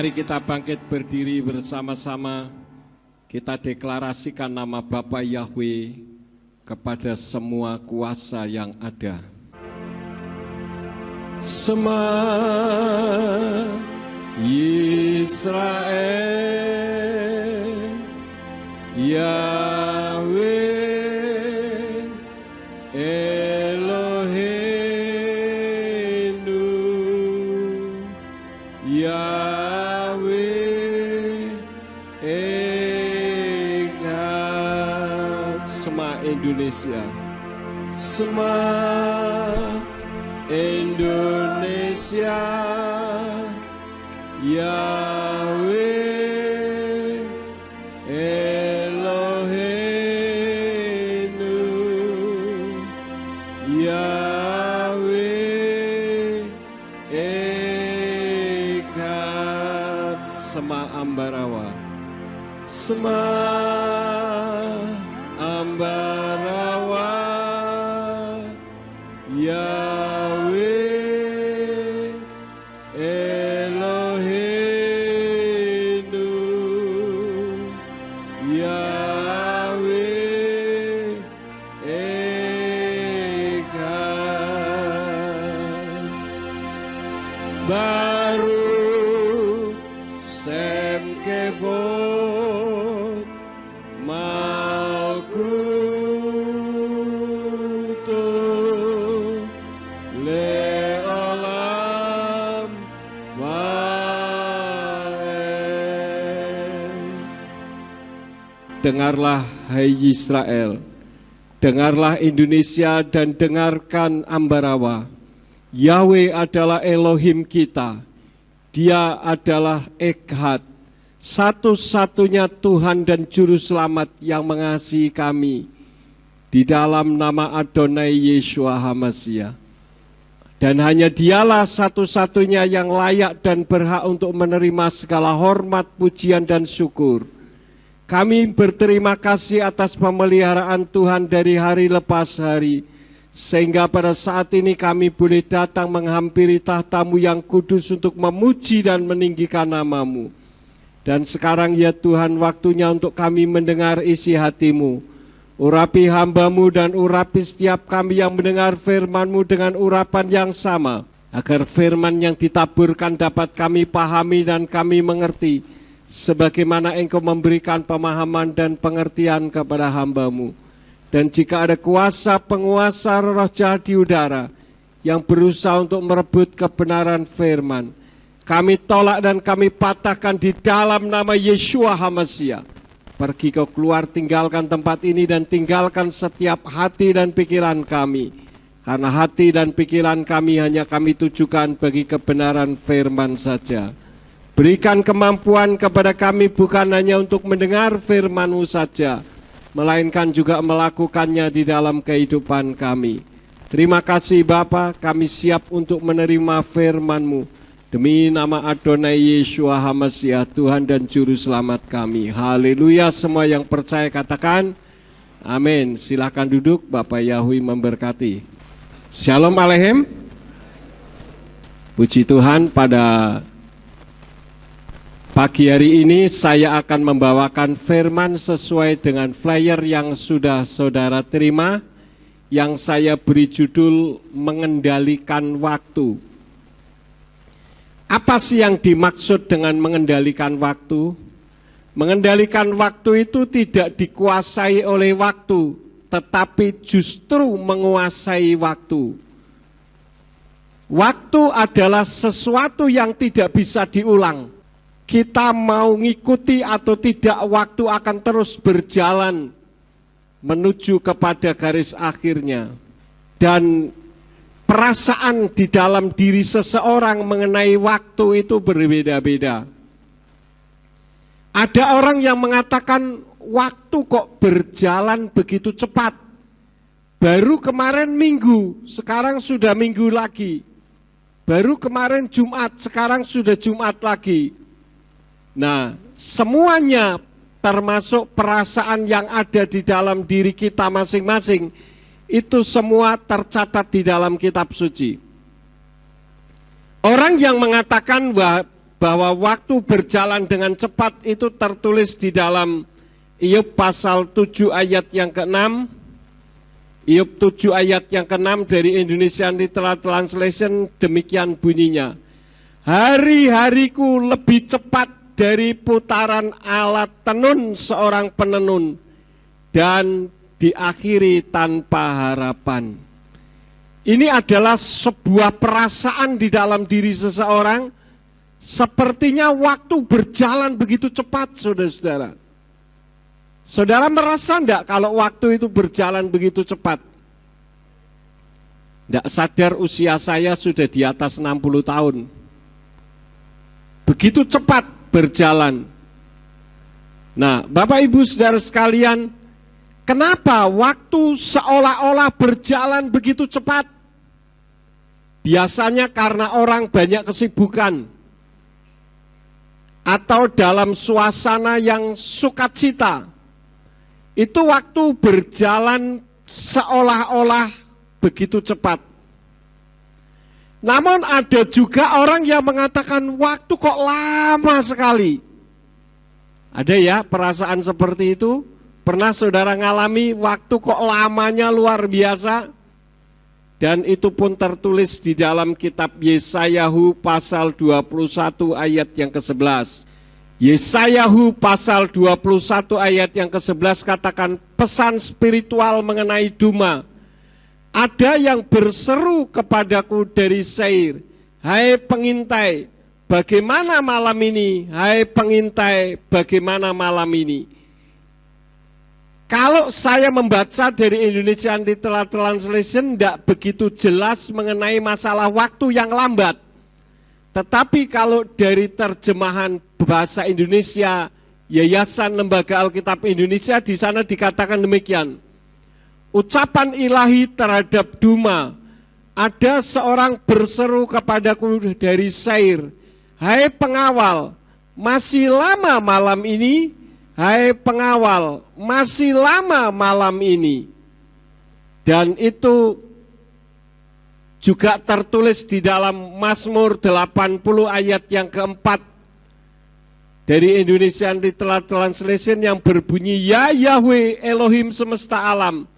Mari kita bangkit berdiri bersama-sama. Kita deklarasikan nama Bapa Yahweh kepada semua kuasa yang ada. Shema Yisrael, Yahweh Eloheinu, Yahweh Echad. Shema Indonesia, Shema Indonesia, Yahweh Eloheinu, Yahweh Echad. Shema Ambarawa, Shema Ambarawa, Yahweh Eloheinu, Yahweh Echad. Baruch Shem Kevod Malkuto Leolam Vaed. Dengarlah hai Israel, dengarlah Indonesia dan dengarkan Ambarawa. Yahweh adalah Elohim kita. Dia adalah Echad, satu-satunya Tuhan dan Juru Selamat yang mengasihi kami. Di dalam nama Adonai Yeshua HaMashiach. Dan hanya dialah satu-satunya yang layak dan berhak untuk menerima segala hormat, pujian, dan syukur. Kami berterima kasih atas pemeliharaan Tuhan dari hari lepas hari, sehingga pada saat ini kami boleh datang menghampiri tahta-Mu yang kudus untuk memuji dan meninggikan nama-Mu. Dan sekarang ya Tuhan, waktunya untuk kami mendengar isi hati-Mu. Urapi hamba-Mu dan urapi setiap kami yang mendengar firman-Mu dengan urapan yang sama, agar firman yang ditaburkan dapat kami pahami dan kami mengerti, sebagaimana Engkau memberikan pemahaman dan pengertian kepada hamba-Mu. Dan jika ada kuasa penguasa roh jahat di udara yang berusaha untuk merebut kebenaran firman, kami tolak dan kami patahkan di dalam nama Yeshua HaMashiach. Pergi kau keluar, tinggalkan tempat ini dan tinggalkan setiap hati dan pikiran kami. Karena hati dan pikiran kami hanya kami tujukan bagi kebenaran firman saja. Berikan kemampuan kepada kami bukan hanya untuk mendengar firman-Mu saja, melainkan juga melakukannya di dalam kehidupan kami. Terima kasih Bapa, kami siap untuk menerima firman-Mu. Demi nama Adonai Yeshua HaMashiach, Tuhan dan Juru Selamat kami. Haleluya, semua yang percaya katakan amin. Silakan duduk, Bapak Yahweh memberkati. Shalom Aleichem. Puji Tuhan, pada pagi hari ini saya akan membawakan firman sesuai dengan flyer yang sudah saudara terima, yang saya beri judul Mengendalikan Waktu. Apa sih yang dimaksud dengan mengendalikan waktu? Mengendalikan waktu itu tidak dikuasai oleh waktu, tetapi justru menguasai waktu. Waktu adalah sesuatu yang tidak bisa diulang. Kita mau ngikuti atau tidak, waktu akan terus berjalan menuju kepada garis akhirnya. Dan perasaan di dalam diri seseorang mengenai waktu itu berbeda-beda. Ada orang yang mengatakan waktu kok berjalan begitu cepat. Baru kemarin Minggu, sekarang sudah Minggu lagi. Baru kemarin Jumat, sekarang sudah Jumat lagi. Nah, semuanya termasuk perasaan yang ada di dalam diri kita masing-masing, itu semua tercatat di dalam kitab suci. Orang yang mengatakan bahwa bahwa waktu berjalan dengan cepat itu tertulis di dalam Iyyub pasal 7 ayat yang ke-6. Iyyub 7 ayat yang ke-6 dari Indonesian Literal Translation demikian bunyinya. Hari-hariku lebih cepat dari putaran alat tenun seorang penenun dan diakhiri tanpa harapan. Ini adalah sebuah perasaan di dalam diri seseorang, sepertinya waktu berjalan begitu cepat, saudara-saudara. Saudara merasa enggak kalau waktu itu berjalan begitu cepat? Enggak sadar usia saya sudah di atas 60 tahun. Begitu cepat berjalan. Nah, Bapak Ibu Saudara sekalian, kenapa waktu seolah-olah berjalan begitu cepat? Biasanya karena orang banyak kesibukan atau dalam suasana yang sukacita. Itu waktu berjalan seolah-olah begitu cepat. Namun ada juga orang yang mengatakan waktu kok lama sekali. Ada ya perasaan seperti itu? Pernah saudara ngalami waktu kok lamanya luar biasa? Dan itu pun tertulis di dalam kitab Yesayahu pasal 21 ayat yang ke-11. Yesayahu pasal 21 ayat yang ke-11 katakan pesan spiritual mengenai Duma. Ada yang berseru kepadaku dari Seir, hai pengintai, bagaimana malam ini? Hai pengintai, bagaimana malam ini? Kalau saya membaca dari Indonesian Literal Translation tidak begitu jelas mengenai masalah waktu yang lambat. Tetapi kalau dari terjemahan bahasa Indonesia, Yayasan Lembaga Alkitab Indonesia, di sana dikatakan demikian. Ucapan ilahi terhadap Duma, ada seorang berseru kepadaku dari Seir, hai pengawal, masih lama malam ini? Hai pengawal, masih lama malam ini? Dan itu juga tertulis di dalam Mazmur 80 ayat yang keempat dari Indonesian Literal Translation yang berbunyi, Ya Yahweh Elohim semesta alam,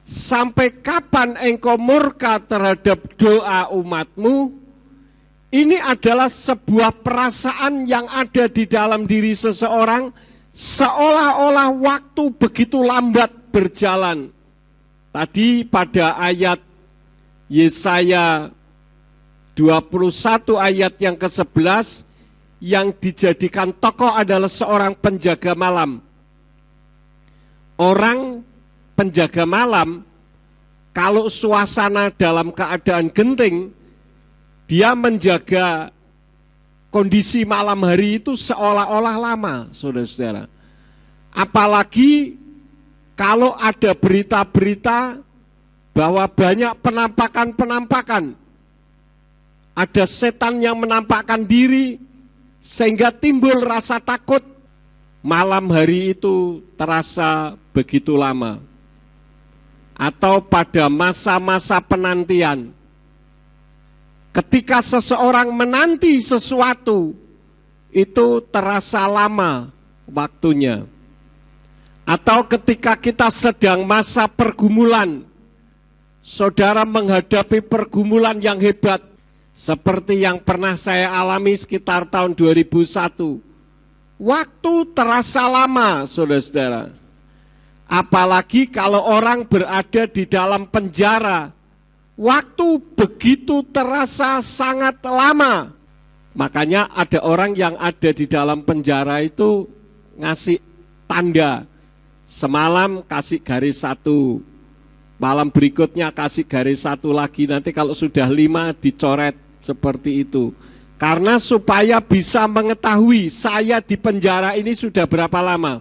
sampai kapan engkau murka terhadap doa umatmu? Ini adalah sebuah perasaan yang ada di dalam diri seseorang, seolah-olah waktu begitu lambat berjalan. Tadi pada ayat Yesaya 21 ayat yang ke-11, yang dijadikan tokoh adalah seorang penjaga malam. Orang penjaga malam, kalau suasana dalam keadaan genting, dia menjaga kondisi malam hari itu seolah-olah lama, saudara-saudara. Apalagi kalau ada berita-berita bahwa banyak penampakan-penampakan. Ada setan yang menampakkan diri, sehingga timbul rasa takut. Malam hari itu terasa begitu lama. Atau pada masa-masa penantian, ketika seseorang menanti sesuatu, itu terasa lama waktunya. Atau ketika kita sedang masa pergumulan, saudara menghadapi pergumulan yang hebat, seperti yang pernah saya alami sekitar tahun 2001. Waktu terasa lama, saudara-saudara. Apalagi kalau orang berada di dalam penjara, waktu begitu terasa sangat lama. Makanya ada orang yang ada di dalam penjara itu ngasih tanda. Semalam kasih garis 1, malam berikutnya kasih garis 1 lagi, nanti kalau sudah 5 dicoret seperti itu. Karena supaya bisa mengetahui saya di penjara ini sudah berapa lama.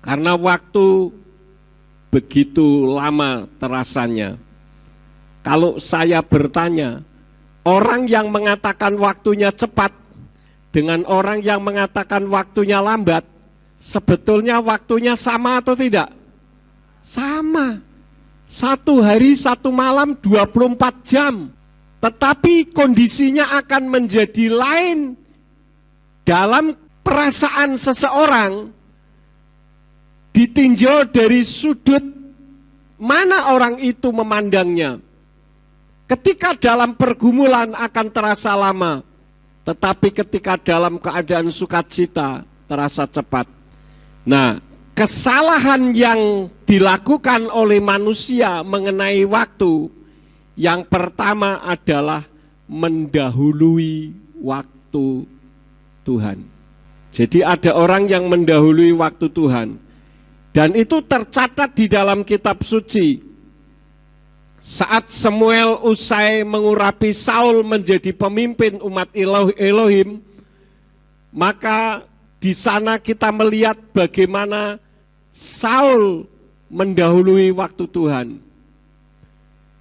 Karena waktu begitu lama terasanya. Kalau saya bertanya, orang yang mengatakan waktunya cepat dengan orang yang mengatakan waktunya lambat, sebetulnya waktunya sama atau tidak? Sama. 1 hari 1 malam 24 jam. Tetapi kondisinya akan menjadi lain dalam perasaan seseorang ditinjau dari sudut mana orang itu memandangnya. Ketika dalam pergumulan akan terasa lama, tetapi ketika dalam keadaan sukacita terasa cepat. Nah, kesalahan yang dilakukan oleh manusia mengenai waktu, yang pertama adalah mendahului waktu Tuhan. Jadi ada orang yang mendahului waktu Tuhan. Dan itu tercatat di dalam kitab suci. Saat Samuel usai mengurapi Saul menjadi pemimpin umat Elohim, maka di sana kita melihat bagaimana Saul mendahului waktu Tuhan.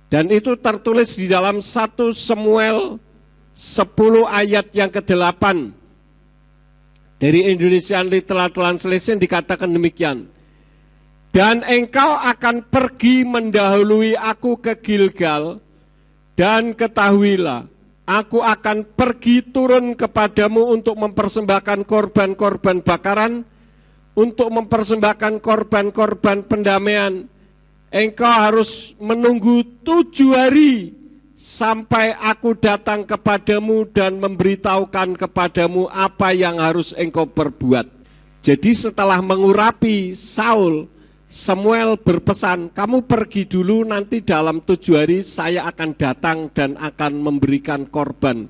Dan itu tertulis di dalam 1 Samuel 10 ayat yang ke-8. Dari Indonesian Literal Translation dikatakan demikian. Dan engkau akan pergi mendahului aku ke Gilgal, dan ketahuilah, aku akan pergi turun kepadamu untuk mempersembahkan korban-korban bakaran, untuk mempersembahkan korban-korban pendamaian. Engkau harus menunggu 7 hari sampai aku datang kepadamu dan memberitahukan kepadamu apa yang harus engkau perbuat. Jadi setelah mengurapi Saul, Samuel berpesan, kamu pergi dulu, nanti dalam 7 hari saya akan datang dan akan memberikan korban.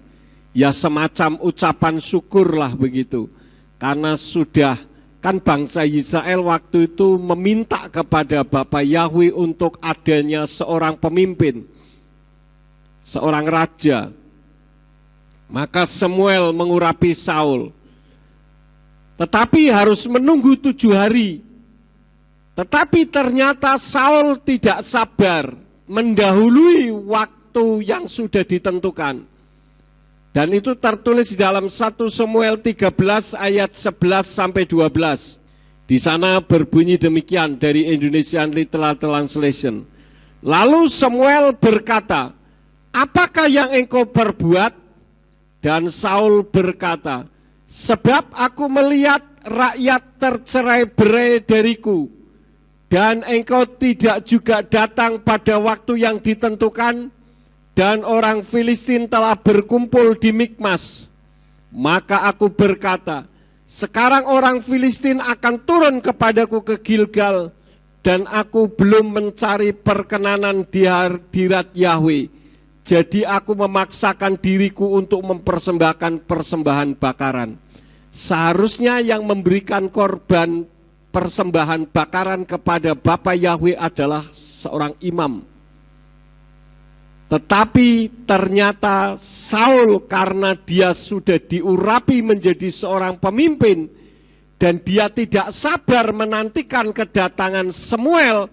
Ya semacam ucapan syukurlah begitu. Karena sudah, kan bangsa Israel waktu itu meminta kepada Bapa Yahweh untuk adanya seorang pemimpin, seorang raja. Maka Samuel mengurapi Saul. Tetapi harus menunggu 7 hari. Tetapi ternyata Saul tidak sabar mendahului waktu yang sudah ditentukan. Dan itu tertulis di dalam 1 Samuel 13 ayat 11 sampai 12. Di sana berbunyi demikian dari Indonesian Literal Translation. Lalu Samuel berkata, apakah yang engkau perbuat? Dan Saul berkata, sebab aku melihat rakyat tercerai-berai dariku, dan engkau tidak juga datang pada waktu yang ditentukan, dan orang Filistin telah berkumpul di Mikmas. Maka aku berkata, sekarang orang Filistin akan turun kepadaku ke Gilgal, dan aku belum mencari perkenanan di hadirat Yahweh. Jadi aku memaksakan diriku untuk mempersembahkan persembahan bakaran. Seharusnya yang memberikan korban persembahan bakaran kepada Bapa Yahweh adalah seorang imam. Tetapi ternyata Saul, karena dia sudah diurapi menjadi seorang pemimpin dan dia tidak sabar menantikan kedatangan Samuel,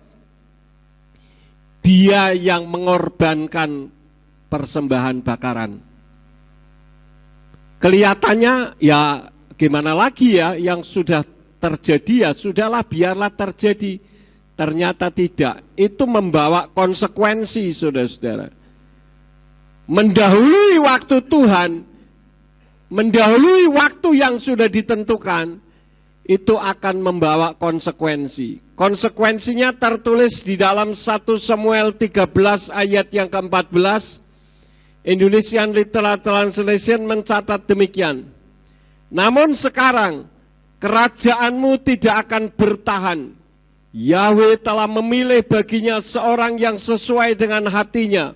dia yang mengorbankan persembahan bakaran. Kelihatannya ya gimana lagi ya, yang sudah terjadi ya sudahlah, biarlah terjadi. Ternyata tidak, itu membawa konsekuensi, saudara-saudara. Mendahului waktu Tuhan, mendahului waktu yang sudah ditentukan, itu akan membawa konsekuensi. Konsekuensinya tertulis di dalam 1 Samuel 13 ayat yang ke-14. Indonesian Literal Translation mencatat demikian. Namun sekarang kerajaanmu tidak akan bertahan. Yahweh telah memilih baginya seorang yang sesuai dengan hatinya.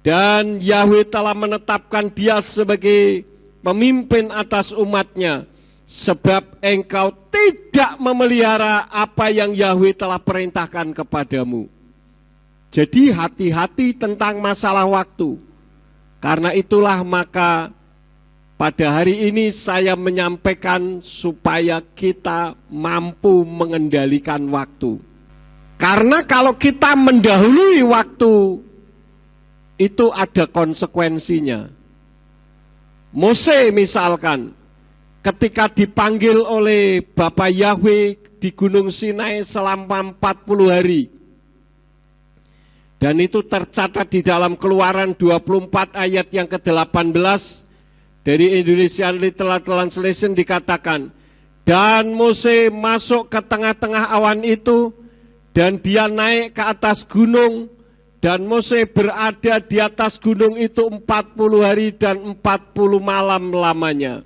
Dan Yahweh telah menetapkan dia sebagai pemimpin atas umatnya. Sebab engkau tidak memelihara apa yang Yahweh telah perintahkan kepadamu. Jadi hati-hati tentang masalah waktu. Karena itulah maka pada hari ini saya menyampaikan supaya kita mampu mengendalikan waktu. Karena kalau kita mendahului waktu, itu ada konsekuensinya. Mose misalkan, ketika dipanggil oleh Bapa Yahweh di Gunung Sinai selama 40 hari. Dan itu tercatat di dalam Keluaran 24 ayat yang ke-18. Dari Indonesian Literal Translation dikatakan, dan Mose masuk ke tengah-tengah awan itu, dan dia naik ke atas gunung, dan Mose berada di atas gunung itu 40 hari dan 40 malam lamanya.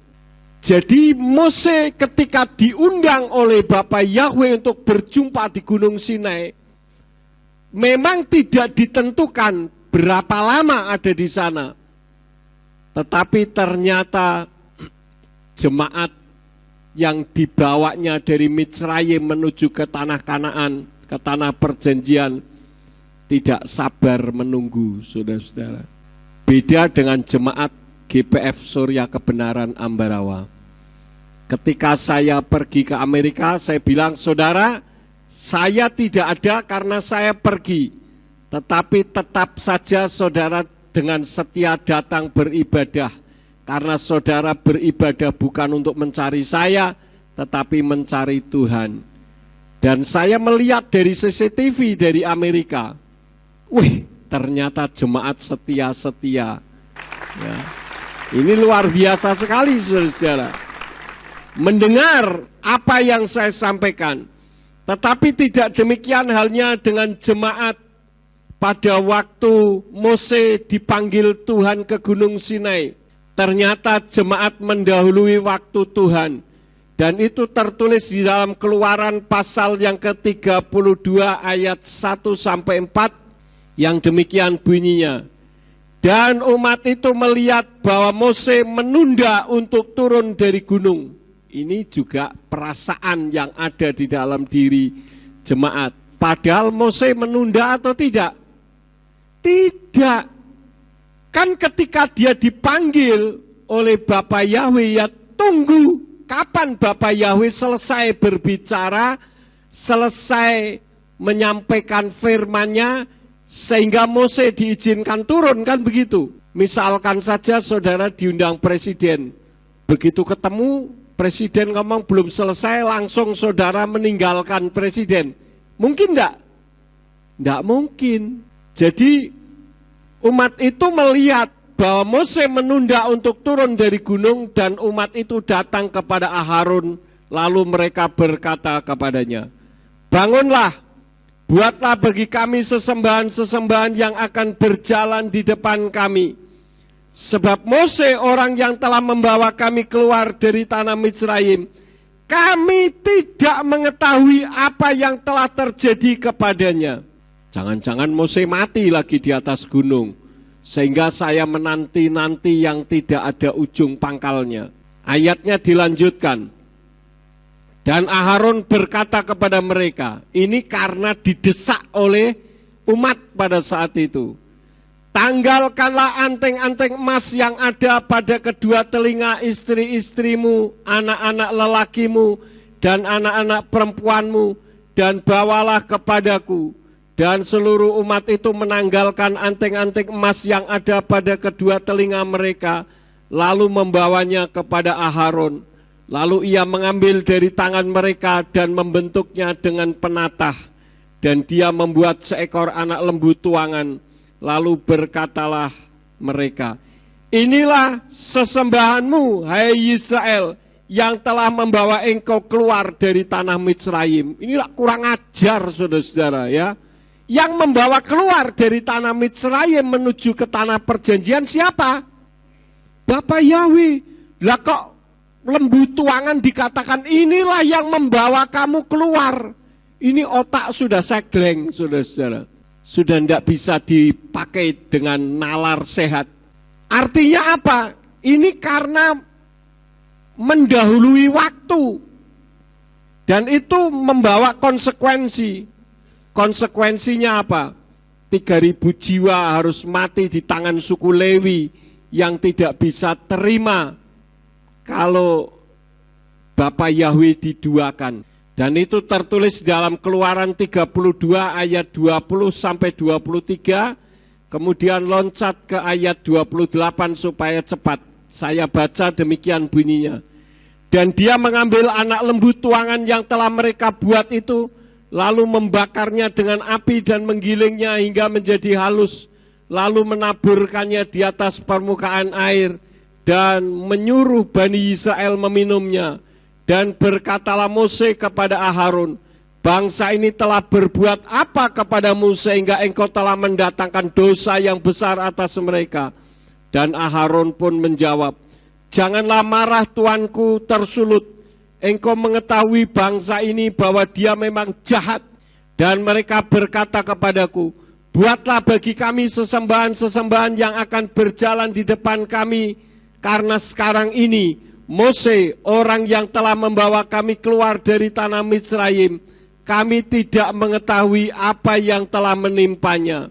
Jadi Mose ketika diundang oleh Bapa Yahweh untuk berjumpa di Gunung Sinai, memang tidak ditentukan berapa lama ada di sana. Tetapi ternyata jemaat yang dibawanya dari Mitsrayim menuju ke tanah Kanaan, ke tanah perjanjian, tidak sabar menunggu, saudara-saudara. Beda dengan jemaat GPF Surya Kebenaran Ambarawa. Ketika saya pergi ke Amerika, saya bilang, saudara, saya tidak ada karena saya pergi. Tetapi tetap saja saudara dengan setia datang beribadah. Karena saudara beribadah bukan untuk mencari saya, tetapi mencari Tuhan. Dan saya melihat dari CCTV dari Amerika, wih, ternyata jemaat setia-setia. Ya. Ini luar biasa sekali, saudara-saudara. Mendengar apa yang saya sampaikan. Tetapi tidak demikian halnya dengan jemaat pada waktu Mose dipanggil Tuhan ke Gunung Sinai. Ternyata jemaat mendahului waktu Tuhan. Dan itu tertulis di dalam Keluaran pasal yang ke-32 ayat 1-4 yang demikian bunyinya. Dan umat itu melihat bahwa Mose menunda untuk turun dari gunung. Ini juga perasaan yang ada di dalam diri jemaat. Padahal Mose menunda atau tidak? Tidak. Kan ketika dia dipanggil oleh Bapa Yahweh, ya tunggu. Kapan Bapa Yahweh selesai berbicara, selesai menyampaikan firman-Nya, sehingga Mose diizinkan turun, kan begitu. Misalkan saja saudara diundang presiden, begitu ketemu, presiden ngomong belum selesai, langsung saudara meninggalkan presiden. Mungkin enggak? Enggak mungkin. Jadi umat itu melihat bahwa Mose menunda untuk turun dari gunung dan umat itu datang kepada Aharun, lalu mereka berkata kepadanya, bangunlah, buatlah bagi kami sesembahan-sesembahan yang akan berjalan di depan kami. Sebab Mose orang yang telah membawa kami keluar dari tanah Mitsrayim, kami tidak mengetahui apa yang telah terjadi kepadanya. Jangan-jangan Mose mati lagi di atas gunung, sehingga saya menanti-nanti yang tidak ada ujung pangkalnya. Ayatnya dilanjutkan. Dan Aharun berkata kepada mereka, ini karena didesak oleh umat pada saat itu. Tanggalkanlah anteng-anteng emas yang ada pada kedua telinga istri-istrimu, anak-anak lelakimu, dan anak-anak perempuanmu, dan bawalah kepadaku. Dan seluruh umat itu menanggalkan anteng-anteng emas yang ada pada kedua telinga mereka, lalu membawanya kepada Aharun. Lalu ia mengambil dari tangan mereka dan membentuknya dengan penatah. Dan dia membuat seekor anak lembu tuangan. Lalu berkatalah mereka, inilah sesembahanmu, hai Israel, yang telah membawa engkau keluar dari tanah Mitsrayim. Inilah kurang ajar, saudara-saudara, ya. Yang membawa keluar dari tanah Mitsrayim menuju ke tanah perjanjian siapa? Bapa Yahweh. Lah kok lembu tuangan dikatakan inilah yang membawa kamu keluar. Ini otak sudah segleng, saudara-saudara. Sudah tidak bisa dipakai dengan nalar sehat. Artinya apa? Ini karena mendahului waktu. Dan itu membawa konsekuensi. Konsekuensinya apa? 3.000 jiwa harus mati di tangan suku Lewi yang tidak bisa terima kalau Bapa Yahweh diduakan. Dan itu tertulis dalam Keluaran 32 ayat 20-23, kemudian loncat ke ayat 28 supaya cepat. Saya baca demikian bunyinya. Dan dia mengambil anak lembu tuangan yang telah mereka buat itu, lalu membakarnya dengan api dan menggilingnya hingga menjadi halus, lalu menaburkannya di atas permukaan air, dan menyuruh Bani Israel meminumnya. Dan berkatalah Mose kepada Aharon, bangsa ini telah berbuat apa kepadamu sehingga engkau telah mendatangkan dosa yang besar atas mereka? Dan Aharon pun menjawab, janganlah marah tuanku tersulut. Engkau mengetahui bangsa ini bahwa dia memang jahat. Dan mereka berkata kepadaku, buatlah bagi kami sesembahan-sesembahan yang akan berjalan di depan kami. Karena sekarang ini Mose, orang yang telah membawa kami keluar dari tanah Misraim, kami tidak mengetahui apa yang telah menimpanya.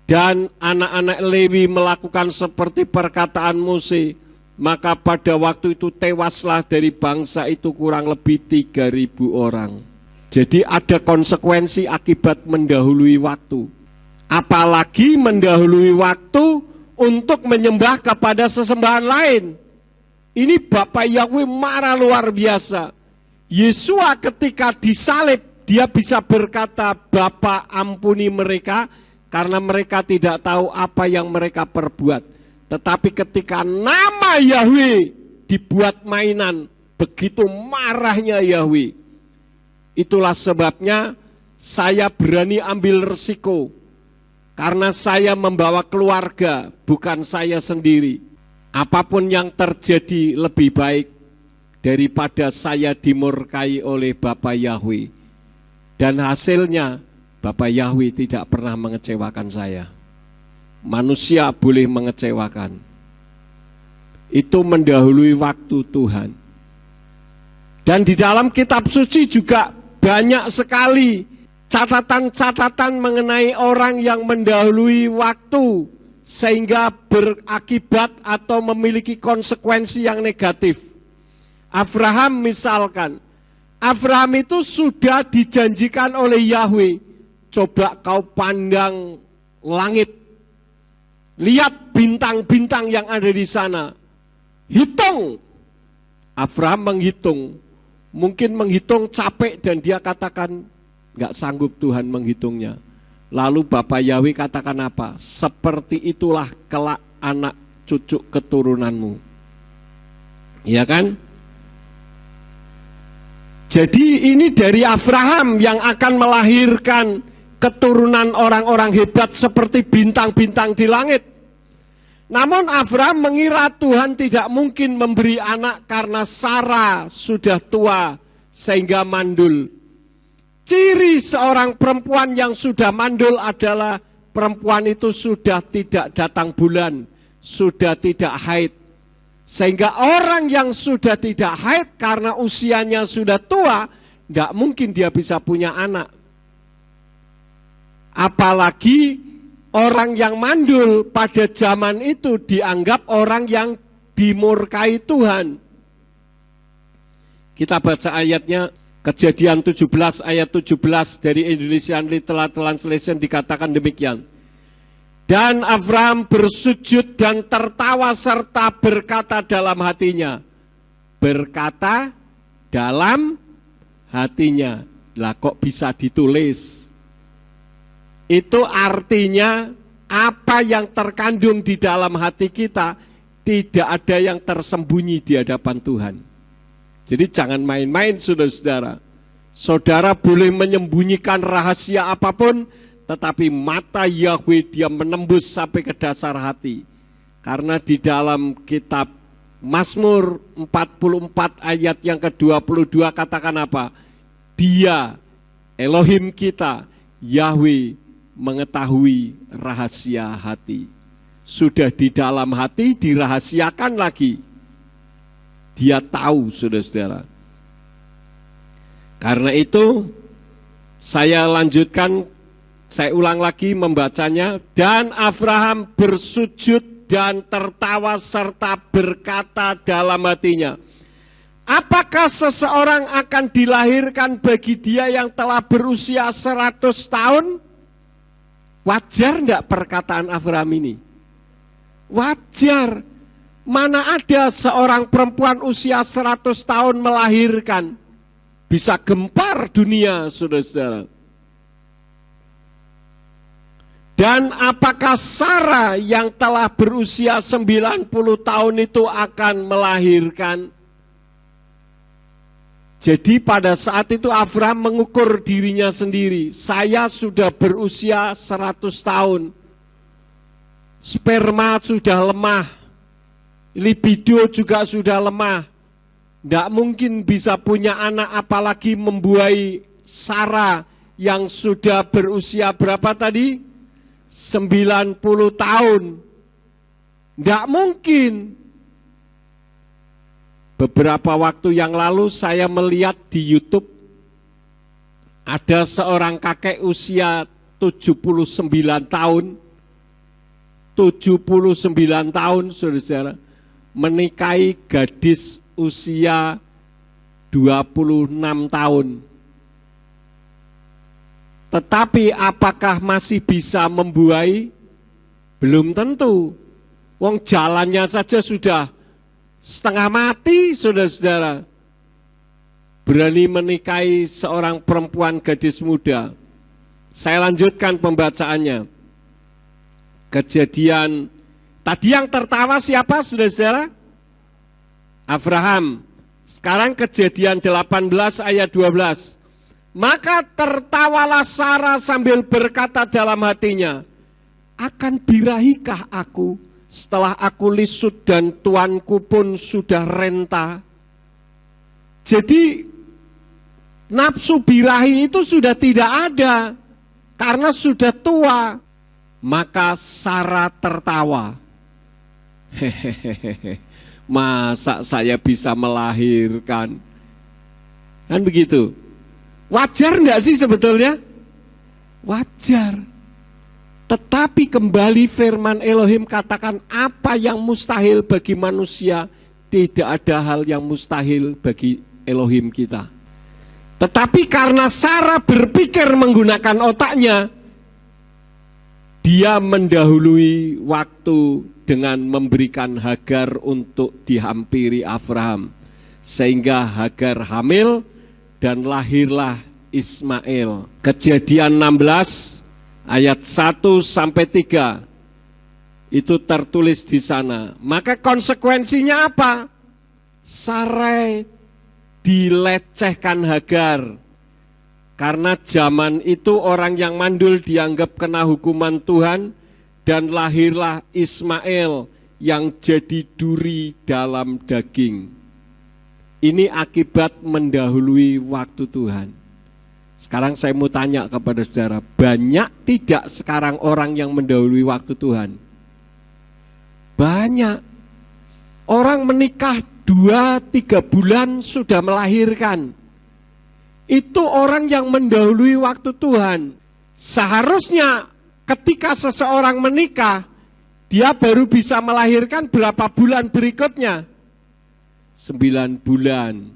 Dan anak-anak Lewi melakukan seperti perkataan Mose, maka pada waktu itu tewaslah dari bangsa itu kurang lebih 3.000 orang. Jadi ada konsekuensi akibat mendahului waktu. Apalagi mendahului waktu untuk menyembah kepada sesembahan lain. Ini Bapak Yahweh marah luar biasa. Yesua ketika disalib, dia bisa berkata, Bapa ampuni mereka, karena mereka tidak tahu apa yang mereka perbuat. Tetapi ketika nama Yahweh dibuat mainan, begitu marahnya Yahweh. Itulah sebabnya saya berani ambil resiko, karena saya membawa keluarga, bukan saya sendiri. Apapun yang terjadi lebih baik daripada saya dimurkai oleh Bapa Yahweh. Dan hasilnya Bapa Yahweh tidak pernah mengecewakan saya. Manusia boleh mengecewakan. Itu mendahului waktu Tuhan. Dan di dalam kitab suci juga banyak sekali catatan-catatan mengenai orang yang mendahului waktu sehingga berakibat atau memiliki konsekuensi yang negatif. Abraham misalkan, Abraham itu sudah dijanjikan oleh Yahweh, coba kau pandang langit, lihat bintang-bintang yang ada di sana, hitung. Abraham menghitung, mungkin menghitung capek dan dia katakan, nggak sanggup Tuhan menghitungnya. Lalu Bapak Yahweh katakan apa? Seperti itulah kelak anak cucu keturunanmu. Iya kan? Jadi ini dari Abraham yang akan melahirkan keturunan orang-orang hebat seperti bintang-bintang di langit. Namun Abraham mengira Tuhan tidak mungkin memberi anak karena Sarah sudah tua sehingga mandul. Ciri seorang perempuan yang sudah mandul adalah perempuan itu sudah tidak datang bulan, sudah tidak haid. Sehingga orang yang sudah tidak haid karena usianya sudah tua, tidak mungkin dia bisa punya anak. Apalagi orang yang mandul pada zaman itu dianggap orang yang dimurkai Tuhan. Kita baca ayatnya. Kejadian 17 ayat 17 dari Indonesian Literal Translation dikatakan demikian. Dan Abraham bersujud dan tertawa serta berkata dalam hatinya. Berkata dalam hatinya. Lah kok bisa ditulis? Itu artinya apa yang terkandung di dalam hati kita tidak ada yang tersembunyi di hadapan Tuhan. Jadi jangan main-main saudara-saudara. Saudara boleh menyembunyikan rahasia apapun, tetapi mata Yahweh dia menembus sampai ke dasar hati. Karena di dalam kitab Mazmur 44 ayat yang ke-22 katakan apa? Dia, Elohim kita, Yahweh mengetahui rahasia hati. Sudah di dalam hati dirahasiakan lagi. Dia tahu, saudara-saudara. Karena itu, saya lanjutkan, saya ulang lagi membacanya. Dan Abraham bersujud dan tertawa serta berkata dalam hatinya, apakah seseorang akan dilahirkan bagi dia yang telah berusia 100 tahun? Wajar enggak perkataan Abraham ini? Wajar. Mana ada seorang perempuan usia 100 tahun melahirkan? Bisa gempar dunia, saudara-saudara. Dan apakah Sarah yang telah berusia 90 tahun itu akan melahirkan? Jadi pada saat itu Abraham mengukur dirinya sendiri. Saya sudah berusia 100 tahun. Sperma sudah lemah. Libido juga sudah lemah. Tidak mungkin bisa punya anak apalagi membuahi Sarah yang sudah berusia berapa tadi? 90 tahun. Tidak mungkin. Beberapa waktu yang lalu saya melihat di YouTube ada seorang kakek usia 79 tahun. 79 tahun, saudara-saudara, menikahi gadis usia 26 tahun. Tetapi apakah masih bisa membuahi? Belum tentu. Wong jalannya saja sudah setengah mati, saudara-saudara. Berani menikahi seorang perempuan gadis muda. Saya lanjutkan pembacaannya. Kejadian, tadi yang tertawa siapa, saudara-saudara? Abraham. Sekarang Kejadian 18 ayat 12. Maka tertawalah Sarah sambil berkata dalam hatinya, akan birahikah aku setelah aku lisut dan tuanku pun sudah renta? Jadi nafsu birahi itu sudah tidak ada karena sudah tua. Maka Sarah tertawa. Hehehe, masa saya bisa melahirkan? Kan begitu. Wajar enggak sih sebetulnya? Wajar. Tetapi kembali firman Elohim katakan apa yang mustahil bagi manusia, tidak ada hal yang mustahil bagi Elohim kita. Tetapi karena Sarah berpikir menggunakan otaknya, dia mendahului waktu dengan memberikan Hagar untuk dihampiri Abraham. Sehingga Hagar hamil dan lahirlah Ismail. Kejadian 16 ayat 1 sampai 3 itu tertulis di sana. Maka konsekuensinya apa? Sarai dilecehkan Hagar. Karena zaman itu orang yang mandul dianggap kena hukuman Tuhan, dan lahirlah Ismail yang jadi duri dalam daging. Ini akibat mendahului waktu Tuhan. Sekarang saya mau tanya kepada saudara, banyak tidak sekarang orang yang mendahului waktu Tuhan? Banyak. Orang menikah 2-3 bulan sudah melahirkan. Itu orang yang mendahului waktu Tuhan. Seharusnya ketika seseorang menikah, dia baru bisa melahirkan berapa bulan berikutnya? 9 bulan.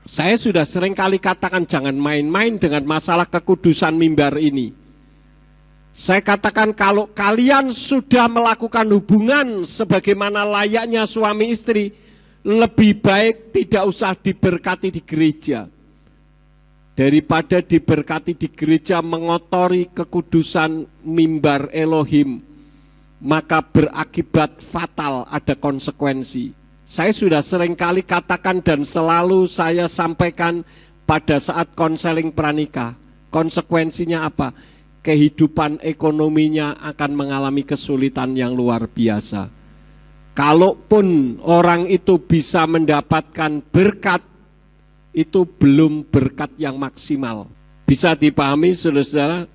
Saya sudah sering kali katakan jangan main-main dengan masalah kekudusan mimbar ini. Saya katakan kalau kalian sudah melakukan hubungan sebagaimana layaknya suami istri, lebih baik tidak usah diberkati di gereja. Daripada diberkati di gereja mengotori kekudusan mimbar Elohim, maka berakibat fatal, ada konsekuensi. Saya sudah sering kali katakan dan selalu saya sampaikan pada saat konseling pranikah. Konsekuensinya apa? Kehidupan ekonominya akan mengalami kesulitan yang luar biasa. Kalaupun orang itu bisa mendapatkan berkat, itu belum berkat yang maksimal. Bisa dipahami saudara-saudara?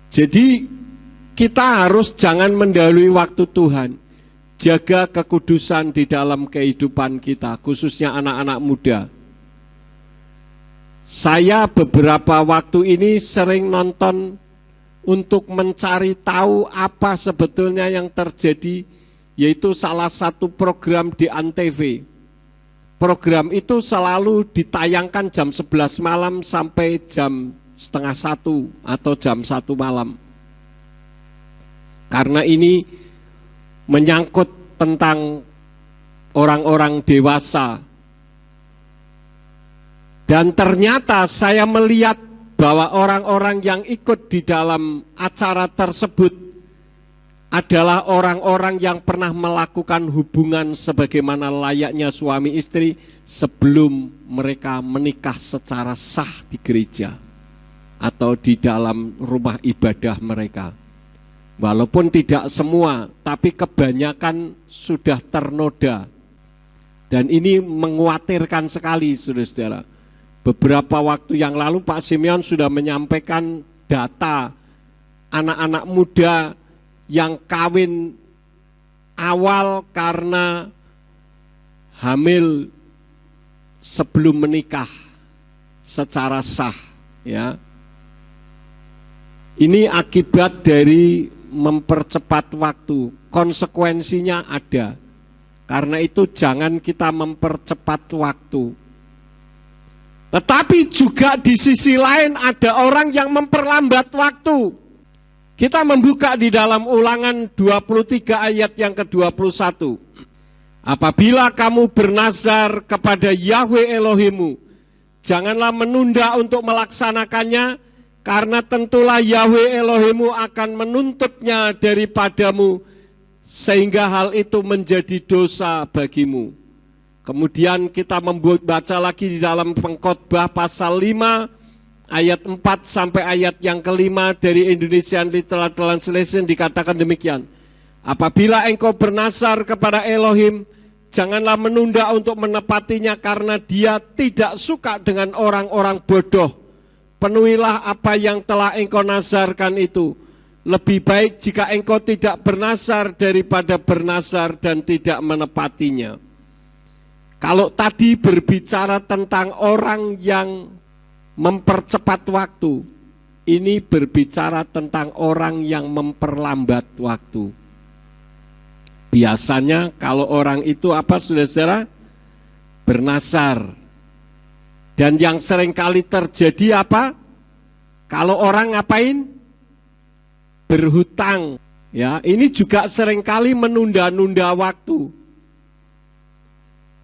Jadi kita harus jangan mendahului waktu Tuhan. Jaga kekudusan di dalam kehidupan kita, khususnya anak-anak muda. Saya beberapa waktu ini sering nonton untuk mencari tahu apa sebetulnya yang terjadi, yaitu salah satu program di Antv. Program itu selalu ditayangkan jam 11 malam sampai jam setengah 1 atau jam 1 malam. Karena ini menyangkut tentang orang-orang dewasa. Dan ternyata saya melihat bahwa orang-orang yang ikut di dalam acara tersebut adalah orang-orang yang pernah melakukan hubungan sebagaimana layaknya suami istri sebelum mereka menikah secara sah di gereja atau di dalam rumah ibadah mereka. Walaupun tidak semua, tapi kebanyakan sudah ternoda. Dan ini mengkhawatirkan sekali, saudara-saudara. Beberapa waktu yang lalu Pak Simeon sudah menyampaikan data anak-anak muda yang kawin awal karena hamil sebelum menikah secara sah, ya. Ini akibat dari mempercepat waktu, konsekuensinya ada. Karena itu jangan kita mempercepat waktu. Tetapi juga di sisi lain ada orang yang memperlambat waktu. Kita membuka di dalam Ulangan 23 ayat yang ke-21. Apabila kamu bernazar kepada Yahweh Elohimu, janganlah menunda untuk melaksanakannya, karena tentulah Yahweh Elohimu akan menuntutnya daripadamu, sehingga hal itu menjadi dosa bagimu. Kemudian kita membaca lagi di dalam Pengkhotbah pasal 5, ayat 4 sampai ayat yang ke-5 dari Indonesian Literal Translation dikatakan demikian. Apabila engkau bernazar kepada Elohim, janganlah menunda untuk menepatinya karena dia tidak suka dengan orang-orang bodoh. Penuhilah apa yang telah engkau nazarkan itu. Lebih baik jika engkau tidak bernazar daripada bernazar dan tidak menepatinya. Kalau tadi berbicara tentang orang yang mempercepat waktu, ini berbicara tentang orang yang memperlambat waktu. Biasanya kalau orang itu apa, saudara-saudara? Bernazar. Dan yang sering kali terjadi apa? Kalau orang ngapain? Berhutang. Ya, ini juga sering kali menunda-nunda waktu.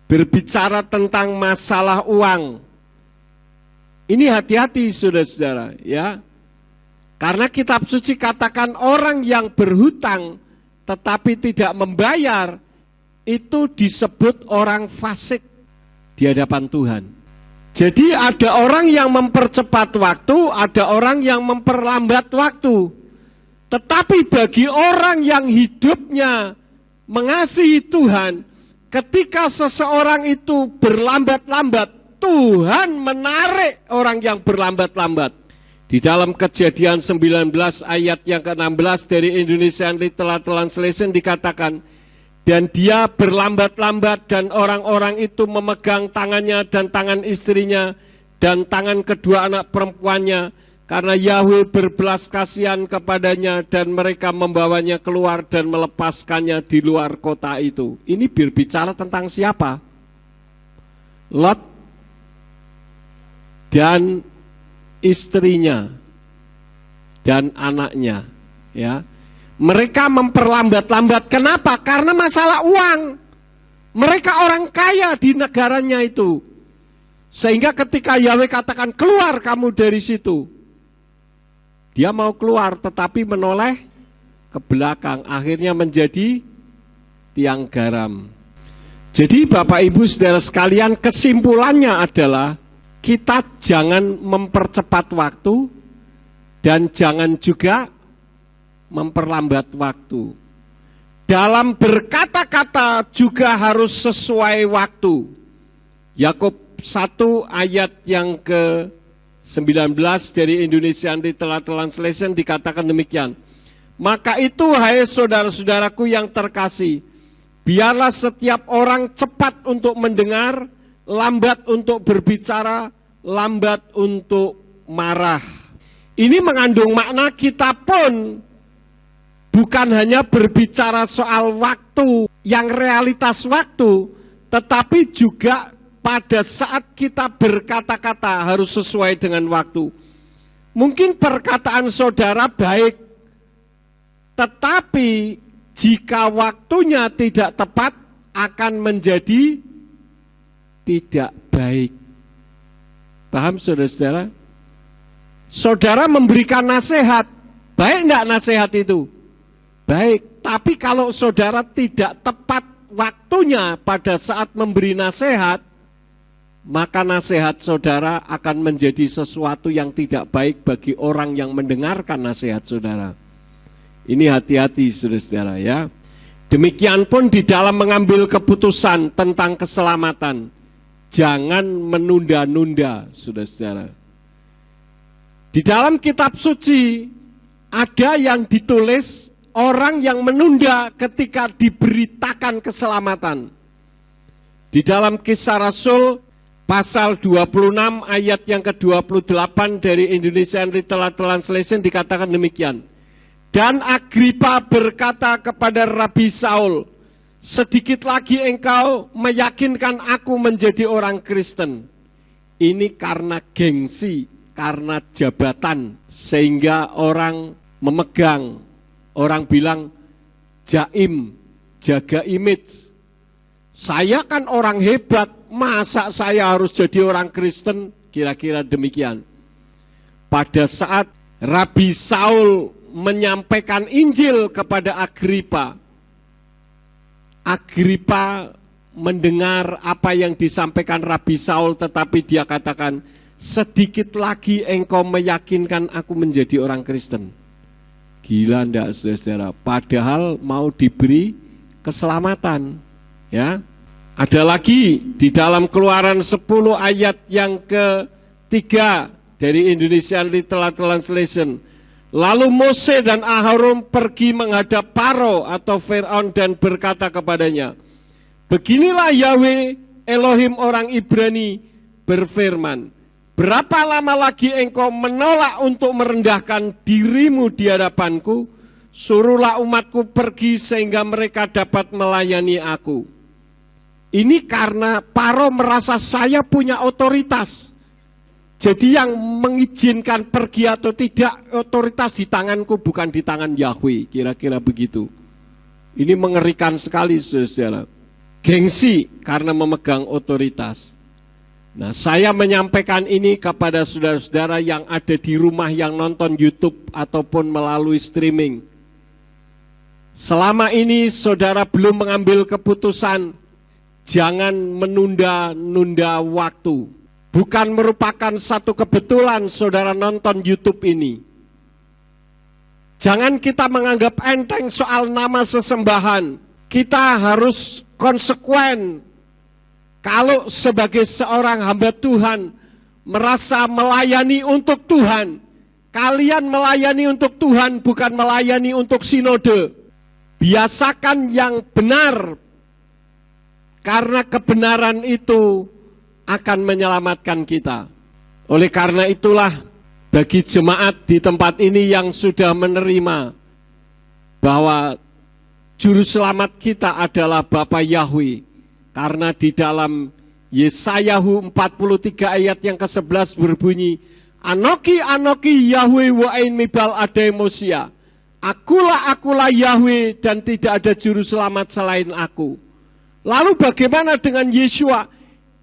Berbicara tentang masalah uang. Ini hati-hati saudara-saudara, ya. Karena kitab suci katakan orang yang berhutang tetapi tidak membayar, itu disebut orang fasik di hadapan Tuhan. Jadi ada orang yang mempercepat waktu, ada orang yang memperlambat waktu. Tetapi bagi orang yang hidupnya mengasihi Tuhan, ketika seseorang itu berlambat-lambat, Tuhan menarik orang yang berlambat-lambat. Di dalam Kejadian 19 ayat yang ke-16 dari Indonesian Literal Translation dikatakan, dan dia berlambat-lambat dan orang-orang itu memegang tangannya dan tangan istrinya dan tangan kedua anak perempuannya, karena Yahweh berbelas kasihan kepadanya dan mereka membawanya keluar dan melepaskannya di luar kota itu. Ini berbicara tentang siapa? Lot dan istrinya dan anaknya, ya. Mereka memperlambat-lambat. Kenapa? Karena masalah uang. Mereka orang kaya di negaranya itu. Sehingga ketika Yahweh katakan keluar kamu dari situ, dia mau keluar tetapi menoleh ke belakang, akhirnya menjadi tiang garam. Jadi Bapak Ibu Saudara sekalian, kesimpulannya adalah kita jangan mempercepat waktu dan jangan juga memperlambat waktu. Dalam berkata-kata juga harus sesuai waktu. Yakub 1 ayat yang ke-19 dari Indonesian Literal Translation dikatakan demikian. Maka itu hai saudara-saudaraku yang terkasih, biarlah setiap orang cepat untuk mendengar, lambat untuk berbicara, lambat untuk marah. Ini mengandung makna kita pun bukan hanya berbicara soal waktu, yang realitas waktu, tetapi juga pada saat kita berkata-kata harus sesuai dengan waktu. Mungkin perkataan saudara baik, tetapi jika waktunya tidak tepat akan menjadi tidak baik. Paham saudara-saudara? Saudara memberikan nasihat, baik enggak nasihat itu? Baik, tapi kalau saudara tidak tepat waktunya pada saat memberi nasihat, maka nasihat saudara akan menjadi sesuatu yang tidak baik bagi orang yang mendengarkan nasihat saudara. Ini hati-hati saudara-saudara ya. Demikian pun di dalam mengambil keputusan tentang keselamatan, jangan menunda-nunda saudara-saudara. Di dalam kitab suci ada yang ditulis orang yang menunda ketika diberitakan keselamatan. Di dalam Kisah Rasul pasal 26 ayat yang ke-28 dari Indonesian Literal Translation dikatakan demikian. Dan Agripa berkata kepada Rabi Saul, sedikit lagi engkau meyakinkan aku menjadi orang Kristen. Ini karena gengsi, karena jabatan, sehingga orang memegang, orang bilang jaim, jaga image. Saya kan orang hebat, masa saya harus jadi orang Kristen? Kira-kira demikian. Pada saat Rabi Saul menyampaikan Injil kepada Agripa, Agripa mendengar apa yang disampaikan Rabi Saul, tetapi dia katakan, sedikit lagi engkau meyakinkan aku menjadi orang Kristen. Gila enggak saudara? Padahal mau diberi keselamatan. Ya, ada lagi di dalam Keluaran 10 ayat yang ke-3 dari Indonesian Literal Translation. Lalu Mose dan Aharon pergi menghadap Faro atau Firaun dan berkata kepadanya, beginilah Yahweh Elohim orang Ibrani berfirman, berapa lama lagi engkau menolak untuk merendahkan dirimu di hadapanku? Suruhlah umatku pergi sehingga mereka dapat melayani aku. Ini karena Faro merasa saya punya otoritas. Jadi yang mengizinkan pergi atau tidak, otoritas di tanganku bukan di tangan Yahweh. Kira-kira begitu. Ini mengerikan sekali saudara. Gengsi karena memegang otoritas. Nah, saya menyampaikan ini kepada saudara-saudara yang ada di rumah yang nonton YouTube ataupun melalui streaming. Selama ini saudara belum mengambil keputusan, jangan menunda-nunda waktu. Bukan merupakan satu kebetulan saudara nonton YouTube ini. Jangan kita menganggap enteng soal nama sesembahan. Kita harus konsekuen. Kalau sebagai seorang hamba Tuhan merasa melayani untuk Tuhan, kalian melayani untuk Tuhan bukan melayani untuk sinode. Biasakan yang benar, karena kebenaran itu akan menyelamatkan kita. Oleh karena itulah bagi jemaat di tempat ini yang sudah menerima bahwa juru selamat kita adalah Bapa Yahweh. Karena di dalam Yesayahu 43 ayat yang ke-11 berbunyi, Anoki Yahweh wa'in mibal ademosia. Akulah Yahweh dan tidak ada juru selamat selain aku. Lalu bagaimana dengan Yeshua?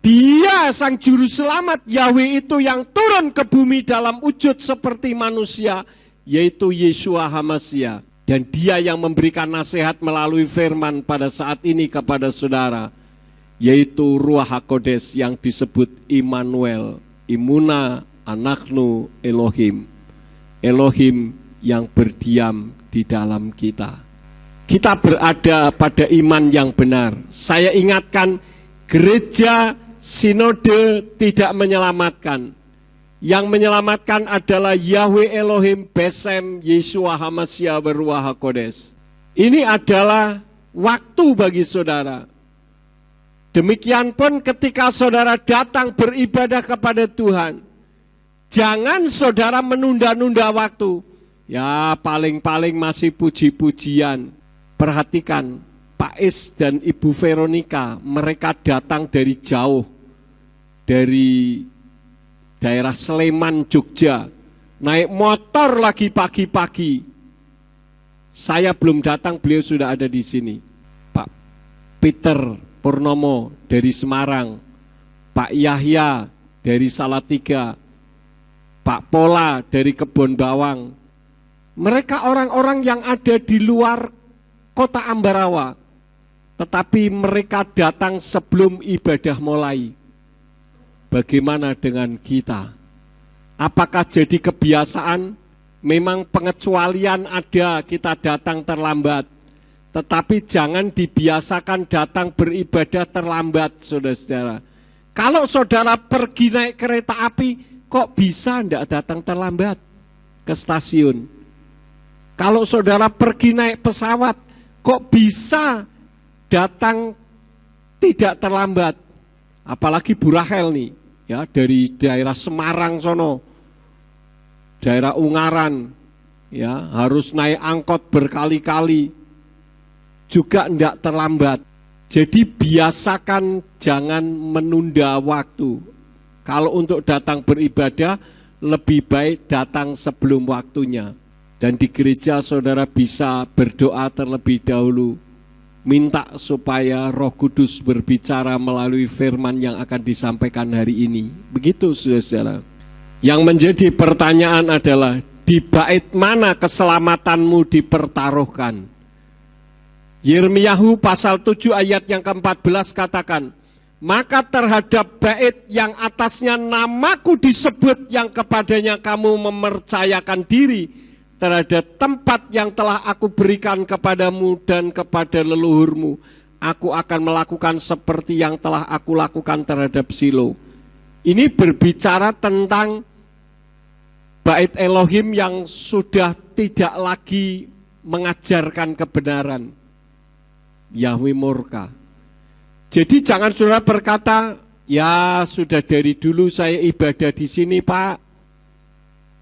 Dia sang juru selamat Yahweh itu yang turun ke bumi dalam wujud seperti manusia, yaitu Yeshua HaMashiach. Dan dia yang memberikan nasihat melalui firman pada saat ini kepada saudara, yaitu Ruach HaKodes yang disebut Immanuel, Imuna Anaknu Elohim. Elohim yang berdiam di dalam kita. Kita berada pada iman yang benar. Saya ingatkan, gereja sinode tidak menyelamatkan. Yang menyelamatkan adalah Yahweh Elohim Besem Yeshua HaMashiach Ruach HaKodes. Ini adalah waktu bagi saudara. Demikian pun ketika saudara datang beribadah kepada Tuhan, jangan saudara menunda-nunda waktu. Ya paling-paling masih puji-pujian. Perhatikan, Pak Is dan Ibu Veronica, mereka datang dari jauh, dari daerah Sleman, Jogja, naik motor lagi pagi-pagi. Saya belum datang, beliau sudah ada di sini. Pak Peter Purnomo dari Semarang, Pak Yahya dari Salatiga, Pak Pola dari Kebon Bawang. Mereka orang-orang yang ada di luar kota Ambarawa, tetapi mereka datang sebelum ibadah mulai. Bagaimana dengan kita? Apakah jadi kebiasaan? Memang pengecualian ada, kita datang terlambat. Tetapi jangan dibiasakan datang beribadah terlambat, saudara-saudara. Kalau saudara pergi naik kereta api, kok bisa enggak datang terlambat ke stasiun? Kalau saudara pergi naik pesawat, kok bisa datang tidak terlambat? Apalagi Bu Rahel nih, ya, dari daerah Semarang sono, daerah Ungaran, ya, harus naik angkot berkali-kali, juga tidak terlambat. Jadi biasakan jangan menunda waktu. Kalau untuk datang beribadah, lebih baik datang sebelum waktunya. Dan di gereja saudara bisa berdoa terlebih dahulu, minta supaya Roh Kudus berbicara melalui firman yang akan disampaikan hari ini. Begitu saudara-saudara. Yang menjadi pertanyaan adalah, di bait mana keselamatanmu dipertaruhkan? Yirmiyahu pasal 7 ayat yang ke-14 katakan, maka terhadap bait yang atasnya namaku disebut, yang kepadanya kamu mempercayakan diri, terhadap tempat yang telah aku berikan kepadamu dan kepada leluhurmu, aku akan melakukan seperti yang telah aku lakukan terhadap Silo. Ini berbicara tentang bait Elohim yang sudah tidak lagi mengajarkan kebenaran. Yahweh murka. Jadi jangan saudara berkata, ya sudah dari dulu saya ibadah di sini Pak,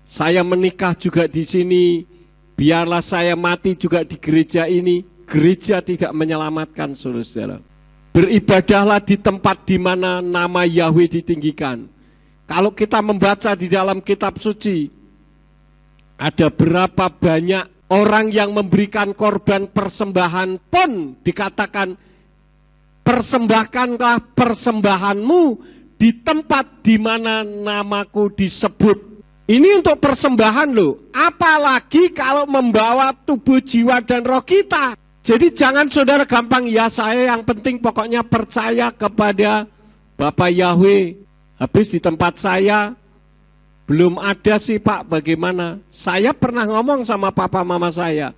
saya menikah juga di sini, biarlah saya mati juga di gereja ini. Gereja tidak menyelamatkan saudara-saudara. Beribadahlah di tempat di mana nama Yahweh ditinggikan. Kalau kita membaca di dalam kitab suci, ada berapa banyak orang yang memberikan korban persembahan pun dikatakan, persembahkanlah persembahanmu di tempat di mana namaku disebut. Ini untuk persembahan loh, apalagi kalau membawa tubuh, jiwa, dan roh kita. Jadi jangan saudara gampang, ya saya yang penting pokoknya percaya kepada Bapak Yahweh. Habis di tempat saya, belum ada sih Pak, bagaimana? Saya pernah ngomong sama papa mama saya,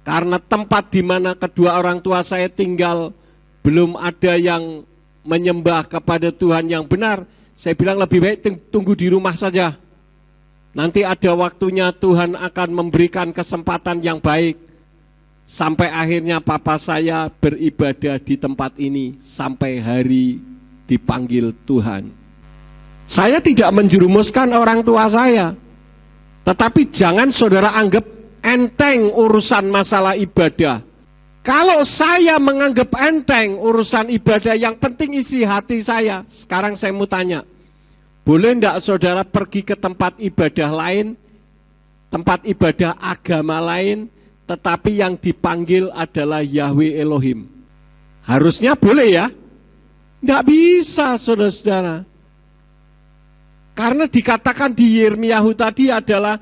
karena tempat di mana kedua orang tua saya tinggal, belum ada yang menyembah kepada Tuhan yang benar. Saya bilang lebih baik tunggu di rumah saja. Nanti ada waktunya Tuhan akan memberikan kesempatan yang baik. Sampai akhirnya papa saya beribadah di tempat ini sampai hari dipanggil Tuhan. Saya tidak menjerumuskan orang tua saya, tetapi jangan saudara anggap enteng urusan masalah ibadah. Kalau saya menganggap enteng urusan ibadah, yang penting isi hati saya. Sekarang saya mau tanya, boleh enggak saudara pergi ke tempat ibadah lain, tempat ibadah agama lain, tetapi yang dipanggil adalah Yahweh Elohim? Harusnya boleh ya? Enggak bisa saudara-saudara. Karena dikatakan di Yirmiyahu tadi adalah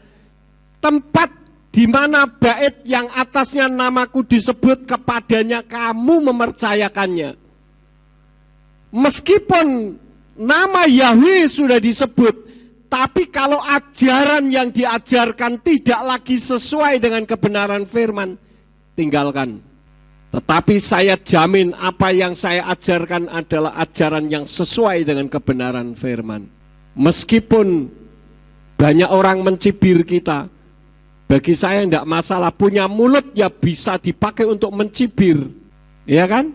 tempat di mana bait yang atasnya namaku disebut, kepadanya kamu mempercayakannya. Meskipun nama Yahweh sudah disebut, tapi kalau ajaran yang diajarkan tidak lagi sesuai dengan kebenaran firman, tinggalkan. Tetapi saya jamin apa yang saya ajarkan adalah ajaran yang sesuai dengan kebenaran firman. Meskipun banyak orang mencibir kita, bagi saya tidak masalah. Punya mulut ya bisa dipakai untuk mencibir, ya kan?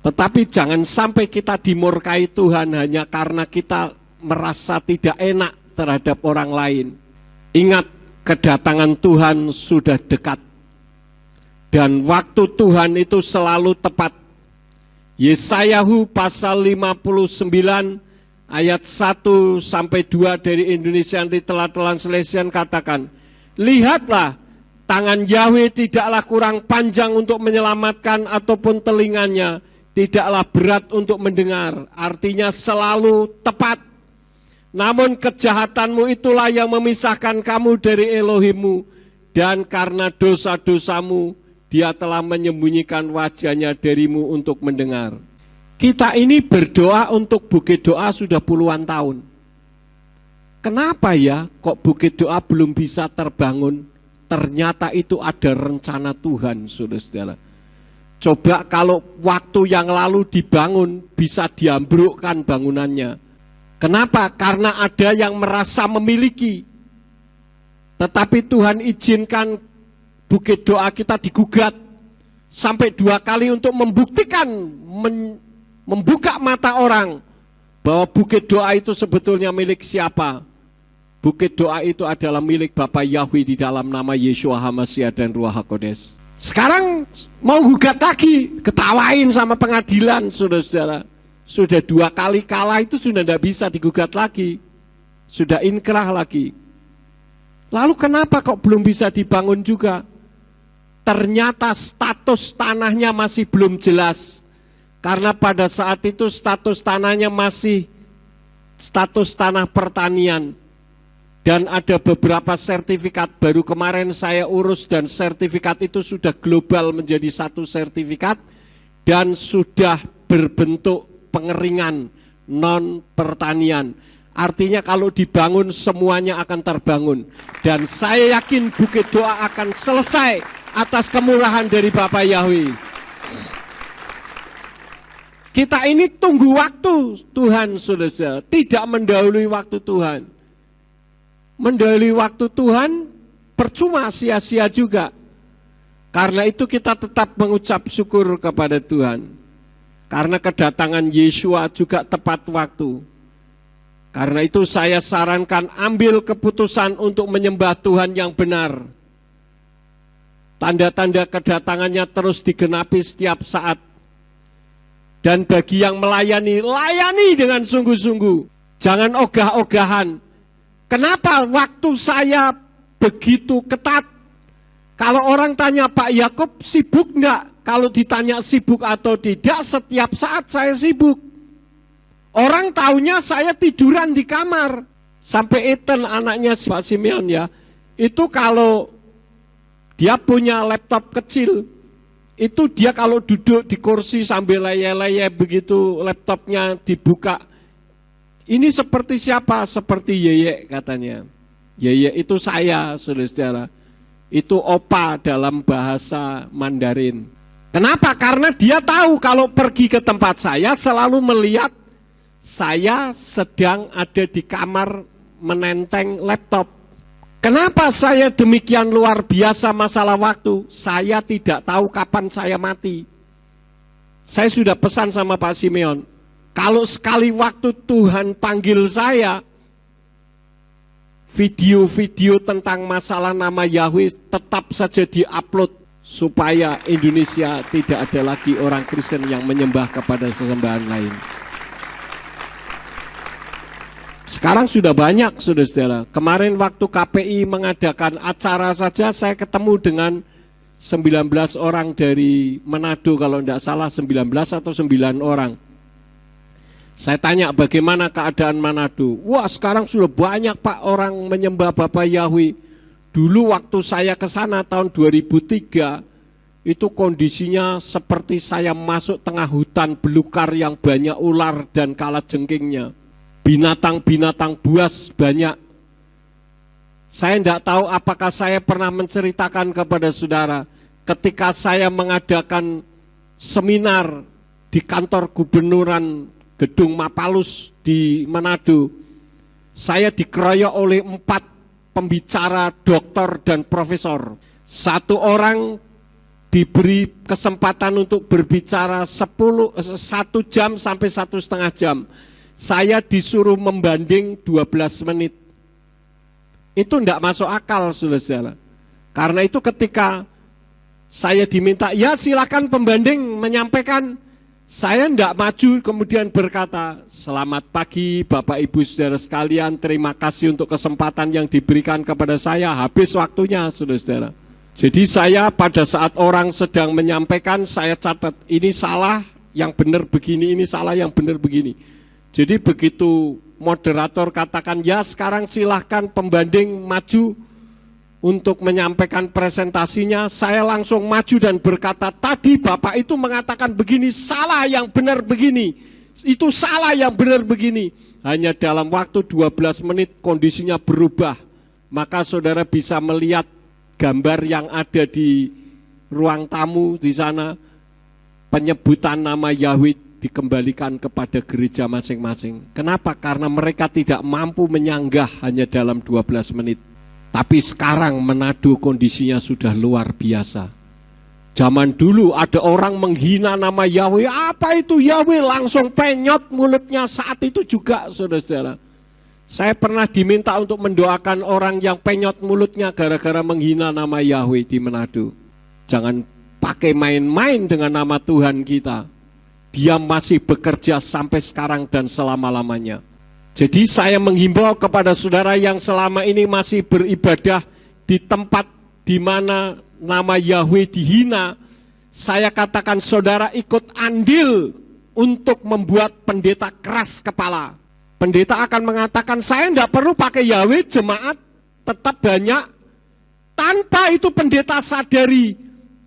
Tetapi jangan sampai kita dimurkai Tuhan hanya karena kita merasa tidak enak terhadap orang lain. Ingat, kedatangan Tuhan sudah dekat. Dan waktu Tuhan itu selalu tepat. Yesayahu pasal 59 ayat 1-2 dari Indonesia Anti-Telan katakan, lihatlah, tangan Yahweh tidaklah kurang panjang untuk menyelamatkan ataupun telinganya tidaklah berat untuk mendengar. Artinya selalu tepat. Namun kejahatanmu itulah yang memisahkan kamu dari Elohimmu, dan karena dosa-dosamu Dia telah menyembunyikan wajahnya darimu untuk mendengar. Kita ini berdoa untuk Bukit Doa sudah puluhan tahun. Kenapa ya kok Bukit Doa belum bisa terbangun? Ternyata itu ada rencana Tuhan, saudara-saudara. Coba kalau waktu yang lalu dibangun, bisa diambrukkan bangunannya. Kenapa? Karena ada yang merasa memiliki. Tetapi Tuhan izinkan Bukit Doa kita digugat sampai 2 kali untuk membuktikan, membuka mata orang bahwa Bukit Doa itu sebetulnya milik siapa. Bukit Doa itu adalah milik Bapa Yahweh di dalam nama Yeshua HaMashiach dan Ruach HaKodes. Sekarang mau gugat lagi, ketawain sama pengadilan, saudara-saudara. Sudah 2 kali kalah itu sudah tidak bisa digugat lagi. Sudah inkrah lagi. Lalu kenapa kok belum bisa dibangun juga? Ternyata status tanahnya masih belum jelas. Karena pada saat itu status tanahnya masih status tanah pertanian. Dan ada beberapa sertifikat, baru kemarin saya urus dan sertifikat itu sudah global menjadi 1 sertifikat dan sudah berbentuk pengeringan non pertanian. Artinya kalau dibangun semuanya akan terbangun. Dan saya yakin Bukit Doa akan selesai atas kemurahan dari Bapa Yahweh. Kita ini tunggu waktu Tuhan, saudara, tidak mendahului waktu Tuhan. Mendahului waktu Tuhan percuma, sia-sia juga. Karena itu kita tetap mengucap syukur kepada Tuhan. Karena kedatangan Yeshua juga tepat waktu. Karena itu saya sarankan ambil keputusan untuk menyembah Tuhan yang benar. Tanda-tanda kedatangannya terus digenapi setiap saat. Dan bagi yang melayani, layani dengan sungguh-sungguh. Jangan ogah-ogahan. Kenapa waktu saya begitu ketat? Kalau orang tanya Pak Yakub sibuk enggak? Kalau ditanya sibuk atau tidak, setiap saat saya sibuk. Orang taunya saya tiduran di kamar. Sampai Ethan, anaknya Pak Simeon ya, itu kalau dia punya laptop kecil, itu dia kalau duduk di kursi sambil leye-leye begitu laptopnya dibuka. Ini seperti siapa? Seperti Yeye katanya. Yeye itu saya, saudara-saudara. Itu opa dalam bahasa Mandarin. Kenapa? Karena dia tahu kalau pergi ke tempat saya selalu melihat saya sedang ada di kamar menenteng laptop. Kenapa saya demikian luar biasa masalah waktu? Saya tidak tahu kapan saya mati. Saya sudah pesan sama Pak Simeon. Kalau sekali waktu Tuhan panggil saya, video-video tentang masalah nama Yahweh tetap saja diupload supaya Indonesia tidak ada lagi orang Kristen yang menyembah kepada sesembahan lain. Sekarang sudah banyak, saudara-saudara. Kemarin waktu KPI mengadakan acara saja saya ketemu dengan 19 orang dari Manado, kalau tidak salah 19 atau 9 orang. Saya tanya bagaimana keadaan Manado. Wah, sekarang sudah banyak Pak orang menyembah Bapa Yahweh. Dulu waktu saya ke sana tahun 2003, itu kondisinya seperti saya masuk tengah hutan belukar yang banyak ular dan kalajengkingnya. Binatang-binatang buas banyak. Saya tidak tahu apakah saya pernah menceritakan kepada saudara, ketika saya mengadakan seminar di kantor gubernuran Gedung Mapalus di Manado, saya dikeroyok oleh 4 pembicara, doktor dan profesor. 1 orang diberi kesempatan untuk berbicara 1 jam sampai 1,5 jam. Saya disuruh membanding 12 menit. Itu tidak masuk akal, saudara-saudara. Karena itu ketika saya diminta, ya silakan pembanding menyampaikan, saya tidak maju kemudian berkata, selamat pagi Bapak Ibu Saudara sekalian, terima kasih untuk kesempatan yang diberikan kepada saya, habis waktunya, saudara-saudara. Jadi saya pada saat orang sedang menyampaikan, saya catat, ini salah, yang benar begini, ini salah, yang benar begini. Jadi begitu moderator katakan, ya sekarang silahkan pembanding maju untuk menyampaikan presentasinya, saya langsung maju dan berkata, tadi Bapak itu mengatakan begini, salah, yang benar begini, itu salah, yang benar begini. Hanya dalam waktu 12 menit kondisinya berubah. Maka saudara bisa melihat gambar yang ada di ruang tamu di sana, penyebutan nama Yahweh dikembalikan kepada gereja masing-masing. Kenapa? Karena mereka tidak mampu menyanggah hanya dalam 12 menit. Tapi sekarang Manado kondisinya sudah luar biasa. Zaman dulu ada orang menghina nama Yahweh, apa itu Yahweh, langsung penyot mulutnya. Saat itu juga saudara-saudara, saya pernah diminta untuk mendoakan orang yang penyot mulutnya gara-gara menghina nama Yahweh di Manado. Jangan pakai main-main dengan nama Tuhan kita. Dia masih bekerja sampai sekarang dan selama-lamanya. Jadi saya menghimbau kepada saudara yang selama ini masih beribadah di tempat di mana nama Yahweh dihina, saya katakan saudara ikut andil untuk membuat pendeta keras kepala. Pendeta akan mengatakan, saya tidak perlu pakai Yahweh, jemaat tetap banyak. Tanpa itu pendeta sadari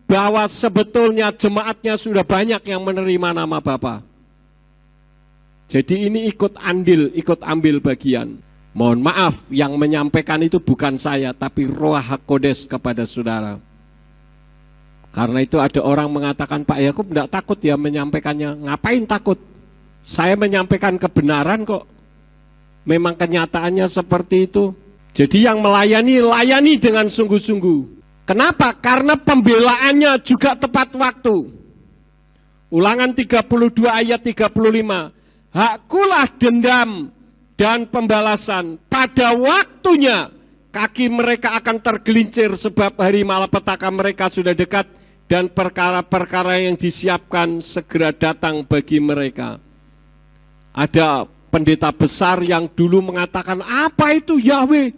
bahwa sebetulnya jemaatnya sudah banyak yang menerima nama Bapa. Jadi ini ikut andil, ikut ambil bagian. Mohon maaf, yang menyampaikan itu bukan saya, tapi Roh HaKodes kepada saudara. Karena itu ada orang mengatakan, Pak Yakub tidak takut ya menyampaikannya. Ngapain takut? Saya menyampaikan kebenaran kok. Memang kenyataannya seperti itu. Jadi yang melayani, layani dengan sungguh-sungguh. Kenapa? Karena pembelaannya juga tepat waktu. Ulangan 32 ayat 35. Hakkulah dendam dan pembalasan. Pada waktunya kaki mereka akan tergelincir sebab hari malapetaka mereka sudah dekat dan perkara-perkara yang disiapkan segera datang bagi mereka. Ada pendeta besar yang dulu mengatakan, apa itu Yahweh?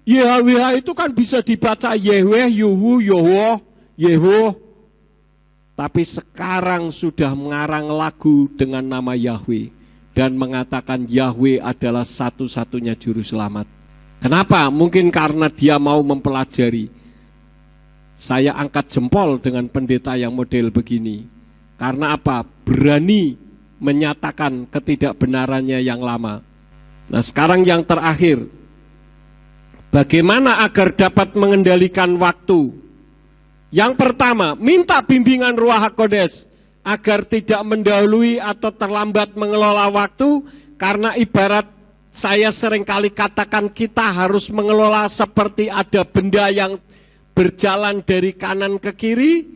Yahweh itu kan bisa dibaca Yahweh, Yuhu, Yoho, Yeho. Tapi sekarang sudah mengarang lagu dengan nama Yahweh dan mengatakan Yahweh adalah satu-satunya juru selamat. Kenapa? Mungkin karena dia mau mempelajari. Saya angkat jempol dengan pendeta yang model begini. Karena apa? Berani menyatakan ketidakbenarannya yang lama. Nah sekarang yang terakhir, bagaimana agar dapat mengendalikan waktu? Yang pertama, minta bimbingan Roh HaKodes agar tidak mendahului atau terlambat mengelola waktu, karena ibarat saya seringkali katakan kita harus mengelola seperti ada benda yang berjalan dari kanan ke kiri,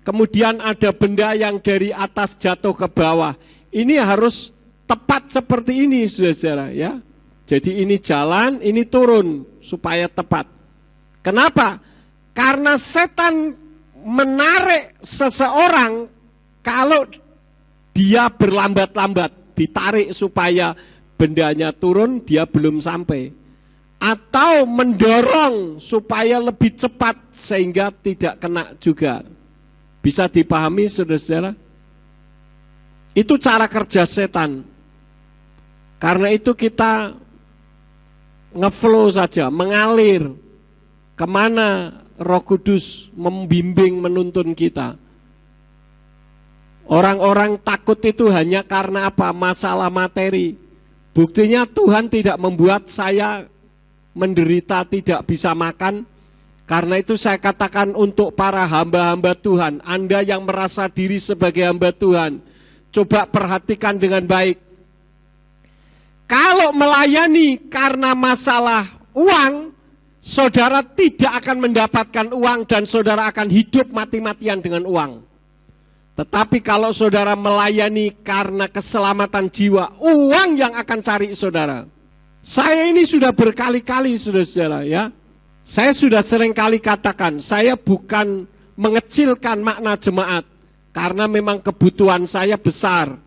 kemudian ada benda yang dari atas jatuh ke bawah. Ini harus tepat seperti ini, saudara-saudara ya. Jadi ini jalan, ini turun supaya tepat. Kenapa? Karena setan menarik seseorang kalau dia berlambat-lambat, ditarik supaya bendanya turun, dia belum sampai. Atau mendorong supaya lebih cepat sehingga tidak kena juga. Bisa dipahami saudara-saudara? Itu cara kerja setan. Karena itu kita ngeflow saja, mengalir kemana Roh Kudus membimbing, menuntun kita. Orang-orang takut itu hanya karena apa? Masalah materi. Buktinya Tuhan tidak membuat saya menderita tidak bisa makan. Karena itu saya katakan untuk para hamba-hamba Tuhan, Anda yang merasa diri sebagai hamba Tuhan, coba perhatikan dengan baik. Kalau melayani karena masalah uang, saudara tidak akan mendapatkan uang dan saudara akan hidup mati-matian dengan uang. Tetapi kalau saudara melayani karena keselamatan jiwa, uang yang akan cari saudara. Saya ini sudah berkali-kali saudara-saudara ya. Saya sudah seringkali katakan, saya bukan mengecilkan makna jemaat. Karena memang kebutuhan saya besar.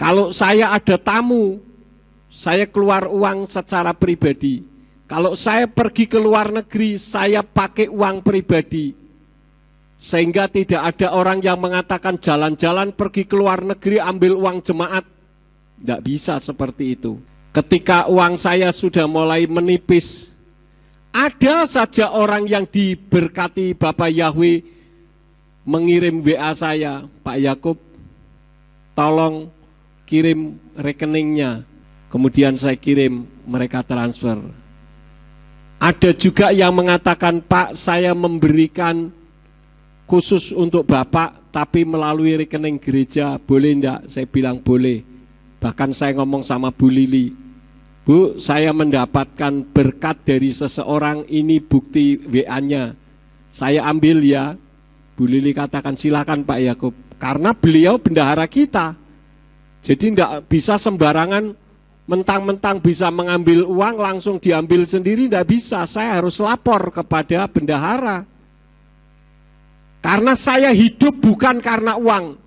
Kalau saya ada tamu, saya keluar uang secara pribadi. Kalau saya pergi ke luar negeri, saya pakai uang pribadi. Sehingga tidak ada orang yang mengatakan jalan-jalan pergi ke luar negeri ambil uang jemaat. Tidak bisa seperti itu. Ketika uang saya sudah mulai menipis, ada saja orang yang diberkati Bapak Yahweh mengirim WA saya, Pak Yakub, tolong kirim rekeningnya. Kemudian saya kirim, mereka transfer. Ada juga yang mengatakan, Pak, saya memberikan khusus untuk Bapak, tapi melalui rekening gereja, boleh enggak? Saya bilang boleh. Bahkan saya ngomong sama Bu Lili, Bu, saya mendapatkan berkat dari seseorang, ini bukti WA-nya. Saya ambil ya. Bu Lili katakan, silakan Pak Yakub. Karena beliau bendahara kita. Jadi tidak bisa sembarangan mentang-mentang bisa mengambil uang langsung diambil sendiri, tidak bisa. Saya harus lapor kepada bendahara. Karena saya hidup bukan karena uang.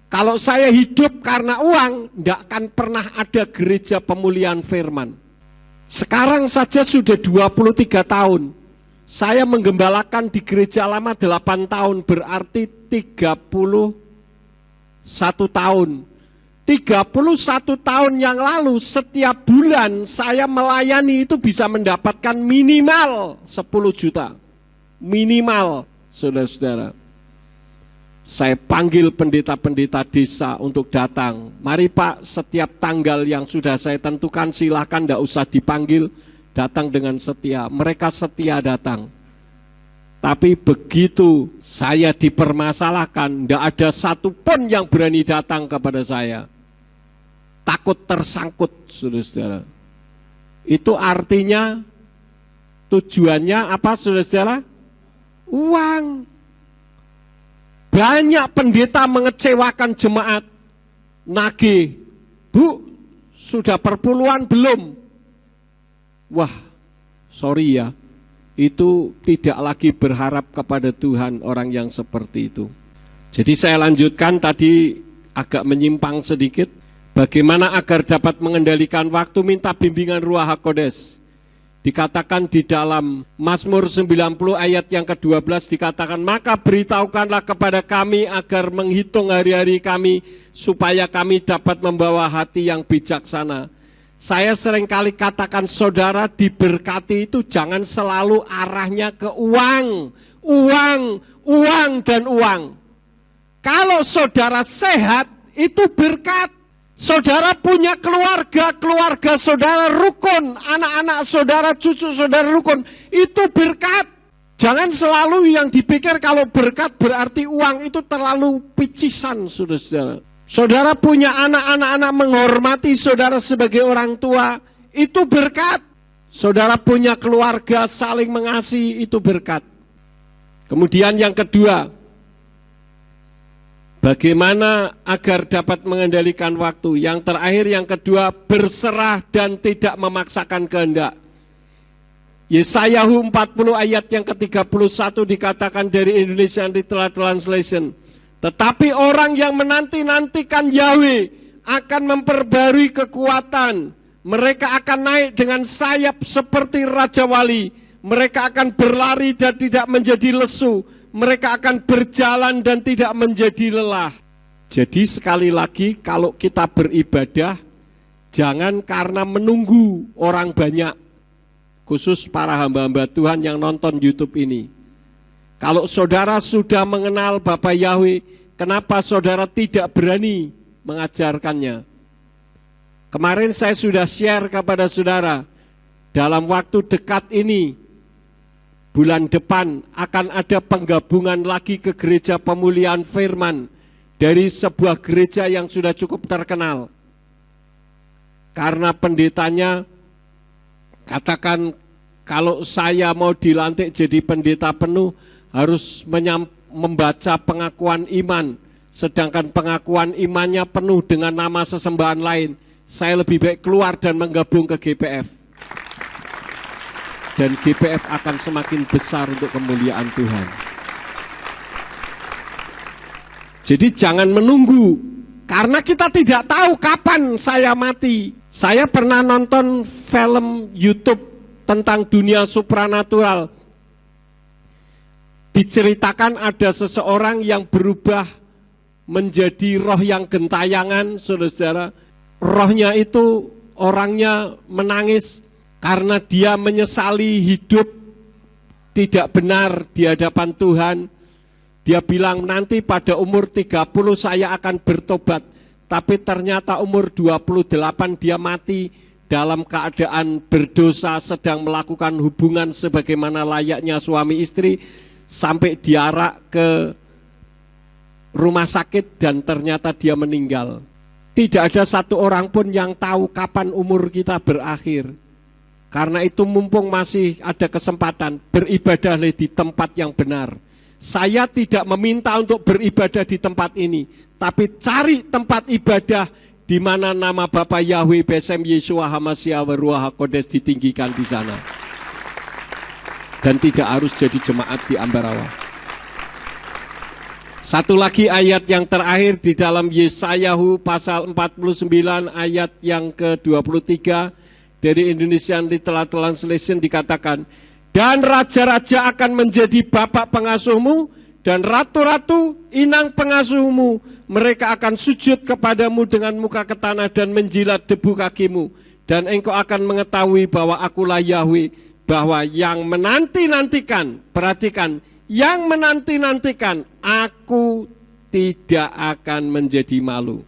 Kalau saya hidup karena uang, tidak akan pernah ada gereja pemulihan firman. Sekarang saja sudah 23 tahun. Saya menggembalakan di gereja lama 8 tahun, berarti 31 tahun. 31 tahun yang lalu, setiap bulan saya melayani itu bisa mendapatkan minimal 10 juta. Minimal, saudara-saudara. Saya panggil pendeta-pendeta desa untuk datang. Mari Pak, setiap tanggal yang sudah saya tentukan silahkan, tidak usah dipanggil, datang dengan setia. Mereka setia datang. Tapi begitu saya dipermasalahkan, tidak ada satupun yang berani datang kepada saya. Takut tersangkut, saudara-saudara. Itu artinya tujuannya apa, saudara-saudara? Uang. Banyak pendeta mengecewakan jemaat. Nagih, Bu, sudah perpuluhan belum? Wah, sorry ya, itu tidak lagi berharap kepada Tuhan orang yang seperti itu. Jadi saya lanjutkan, tadi agak menyimpang sedikit. Bagaimana agar dapat mengendalikan waktu, minta bimbingan Ruach HaKodes. Dikatakan di dalam Mazmur 90 ayat yang ke-12 dikatakan, maka beritahukanlah kepada kami agar menghitung hari-hari kami supaya kami dapat membawa hati yang bijaksana. Saya seringkali katakan, saudara diberkati itu jangan selalu arahnya ke uang, uang, dan uang. Kalau saudara sehat itu berkat. Saudara punya keluarga, keluarga saudara rukun, anak-anak saudara, cucu saudara rukun, itu berkat. Jangan selalu yang dipikir kalau berkat berarti uang, itu terlalu picisan, saudara-saudara. Saudara punya anak-anak menghormati saudara sebagai orang tua, itu berkat. Saudara punya keluarga saling mengasihi, itu berkat. Kemudian yang kedua, bagaimana agar dapat mengendalikan waktu? Yang terakhir, yang kedua, berserah dan tidak memaksakan kehendak. Yesayahu 40 ayat yang ke-31 dikatakan dari Indonesia Literal Translation. Tetapi orang yang menanti-nantikan Yahweh akan memperbarui kekuatan. Mereka akan naik dengan sayap seperti Raja Wali. Mereka akan berlari dan tidak menjadi lesu. Mereka akan berjalan dan tidak menjadi lelah. Jadi sekali lagi, kalau kita beribadah, jangan karena menunggu orang banyak, khusus para hamba-hamba Tuhan yang nonton YouTube ini. Kalau saudara sudah mengenal Bapak Yahweh, kenapa saudara tidak berani mengajarkannya? Kemarin saya sudah share kepada saudara, dalam waktu dekat ini, bulan depan akan ada penggabungan lagi ke gereja pemulihan firman dari sebuah gereja yang sudah cukup terkenal. Karena pendetanya katakan, kalau saya mau dilantik jadi pendeta penuh harus membaca pengakuan iman, sedangkan pengakuan imannya penuh dengan nama sesembahan lain. Saya lebih baik keluar dan menggabung ke GPF. Dan GPF akan semakin besar untuk kemuliaan Tuhan. Jadi jangan menunggu, karena kita tidak tahu kapan saya mati. Saya pernah nonton film YouTube tentang dunia supranatural. Diceritakan ada seseorang yang berubah menjadi roh yang gentayangan, saudara-saudara. Rohnya itu orangnya menangis karena dia menyesali hidup tidak benar di hadapan Tuhan. Dia bilang nanti pada umur 30 saya akan bertobat. Tapi ternyata umur 28 dia mati dalam keadaan berdosa, sedang melakukan hubungan sebagaimana layaknya suami istri, sampai diarak ke rumah sakit dan ternyata dia meninggal. Tidak ada satu orang pun yang tahu kapan umur kita berakhir. Karena itu mumpung masih ada kesempatan, beribadahlah di tempat yang benar. Saya tidak meminta untuk beribadah di tempat ini, tapi cari tempat ibadah di mana nama Bapa Yahweh Besem Yeshua Hamashiach Ruach HaKodes ditinggikan di sana. Dan tidak harus jadi jemaat di Ambarawa. Satu lagi ayat yang terakhir di dalam Yesayahu pasal 49 ayat yang ke-23 dari Indonesian Literal Translation dikatakan, dan raja-raja akan menjadi bapak pengasuhmu dan ratu-ratu inang pengasuhmu. Mereka akan sujud kepadamu dengan muka ke tanah dan menjilat debu kakimu. Dan engkau akan mengetahui bahwa akulah Yahweh, bahwa yang menanti-nantikan, perhatikan, yang menanti-nantikan, aku tidak akan menjadi malu.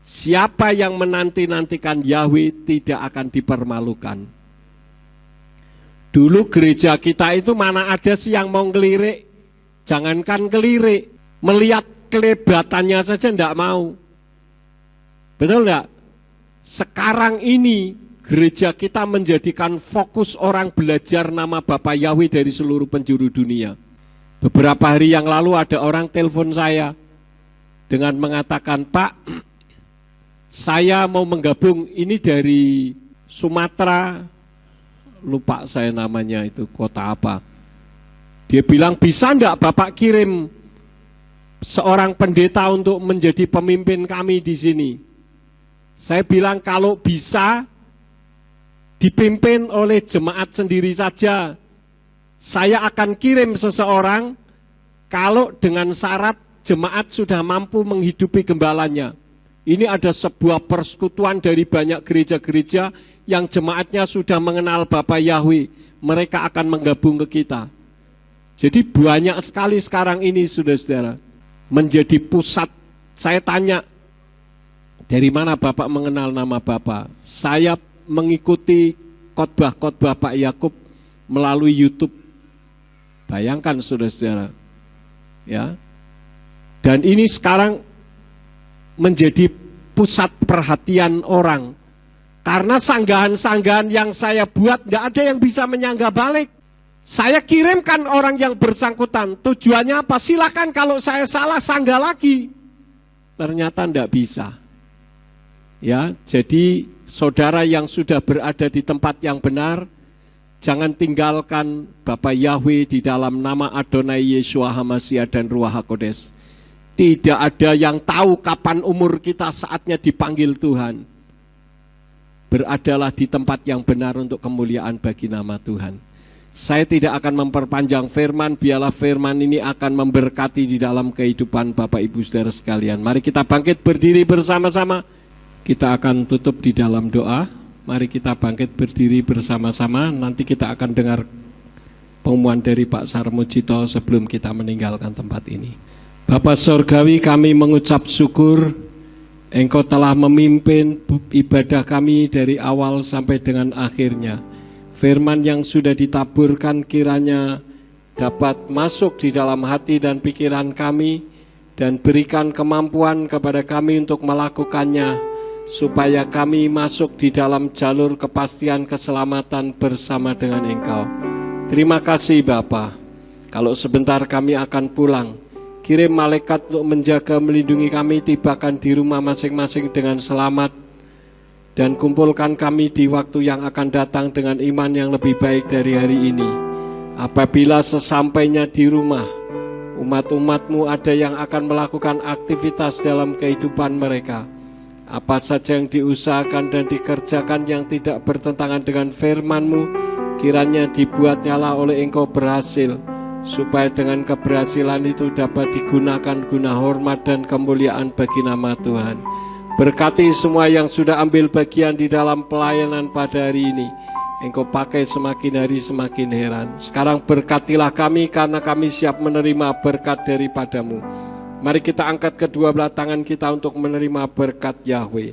Siapa yang menanti-nantikan Yahweh tidak akan dipermalukan. Dulu gereja kita itu mana ada sih yang mau ngelirik? Jangankan ngelirik, melihat kelebatannya saja enggak mau. Betul enggak? Sekarang ini gereja kita menjadikan fokus orang belajar nama Bapa Yahweh dari seluruh penjuru dunia. Beberapa hari yang lalu ada orang telepon saya dengan mengatakan, Pak, saya mau menggabung, ini dari Sumatera, lupa saya namanya itu, kota apa. Dia bilang, bisa enggak Bapak kirim seorang pendeta untuk menjadi pemimpin kami di sini? Saya bilang, kalau bisa dipimpin oleh jemaat sendiri saja. Saya akan kirim seseorang kalau dengan syarat jemaat sudah mampu menghidupi gembalanya. Ini ada sebuah persekutuan dari banyak gereja-gereja yang jemaatnya sudah mengenal Bapa Yahweh. Mereka akan menggabung ke kita. Jadi banyak sekali sekarang ini, saudara-saudara, menjadi pusat. Saya tanya, dari mana Bapak mengenal nama Bapak? Saya mengikuti khotbah-khotbah Pak Yakub melalui YouTube. Bayangkan, saudara-saudara, ya. Dan ini sekarang menjadi pusat perhatian orang. Karena sanggahan-sanggahan yang saya buat tidak ada yang bisa menyanggah balik. Saya kirimkan orang yang bersangkutan. Tujuannya apa? Silakan kalau saya salah sanggah lagi. Ternyata tidak bisa. Ya, jadi saudara yang sudah berada di tempat yang benar, jangan tinggalkan Bapa Yahweh di dalam nama Adonai Yeshua Hamashiach dan Ruach HaKodes. Tidak ada yang tahu kapan umur kita saatnya dipanggil Tuhan. Beradalah di tempat yang benar untuk kemuliaan bagi nama Tuhan. Saya tidak akan memperpanjang firman, biarlah firman ini akan memberkati di dalam kehidupan Bapak Ibu Saudara sekalian. Mari kita bangkit berdiri bersama-sama. Kita akan tutup di dalam doa. Mari kita bangkit berdiri bersama-sama. Nanti kita akan dengar pengumuman dari Pak Sarmujito sebelum kita meninggalkan tempat ini. Bapa Sorgawi, kami mengucap syukur Engkau telah memimpin ibadah kami dari awal sampai dengan akhirnya. Firman yang sudah ditaburkan kiranya dapat masuk di dalam hati dan pikiran kami, dan berikan kemampuan kepada kami untuk melakukannya, supaya kami masuk di dalam jalur kepastian keselamatan bersama dengan Engkau. Terima kasih Bapa. Kalau sebentar kami akan pulang, kirim malaikat untuk menjaga, melindungi kami, tibakan di rumah masing-masing dengan selamat, dan kumpulkan kami di waktu yang akan datang dengan iman yang lebih baik dari hari ini. Apabila sesampainya di rumah, umat-umat-Mu ada yang akan melakukan aktivitas dalam kehidupan mereka. Apa saja yang diusahakan dan dikerjakan yang tidak bertentangan dengan firman-Mu, kiranya dibuatnyalah oleh Engkau berhasil, supaya dengan keberhasilan itu dapat digunakan guna hormat dan kemuliaan bagi nama Tuhan. Berkati semua yang sudah ambil bagian di dalam pelayanan pada hari ini. Engkau pakai semakin hari semakin heran. Sekarang berkatilah kami karena kami siap menerima berkat daripadamu. Mari kita angkat kedua belah tangan kita untuk menerima berkat Yahweh.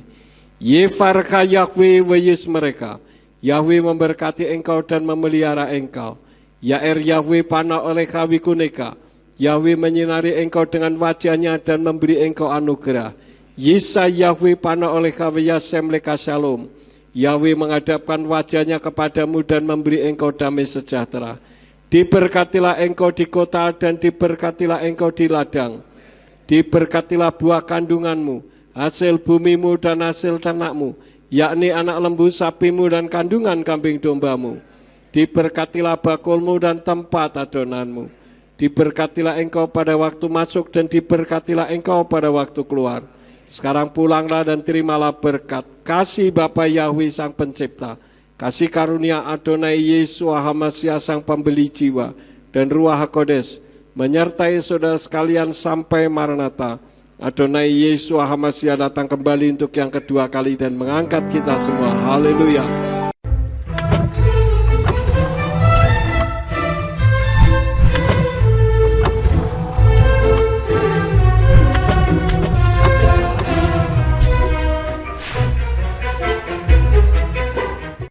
Yefarka Yahweh weyes mereka. Yahweh memberkati engkau dan memelihara engkau. Yaer Yahweh panah oleh kawikuneka. Yahweh menyinari engkau dengan wajahnya dan memberi engkau anugerah. Yisa Yahweh panah oleh kawiyasem leka shalom. Yahweh menghadapkan wajahnya kepadamu dan memberi engkau damai sejahtera. Diberkatilah engkau di kota dan diberkatilah engkau di ladang. Diberkatilah buah kandunganmu, hasil bumimu dan hasil ternakmu, yakni anak lembu sapimu dan kandungan kambing dombamu. Diberkatilah bakulmu dan tempat adonanmu. Diberkatilah engkau pada waktu masuk dan diberkatilah engkau pada waktu keluar. Sekarang pulanglah dan terimalah berkat kasih Bapa Yahweh Sang Pencipta, kasih karunia Adonai Yesus Hamasyah Sang Pembeli jiwa, dan Ruach HaKodes menyertai saudara sekalian sampai Maranatha. Adonai Yesus Hamasyah datang kembali untuk yang kedua kali dan mengangkat kita semua. Haleluya.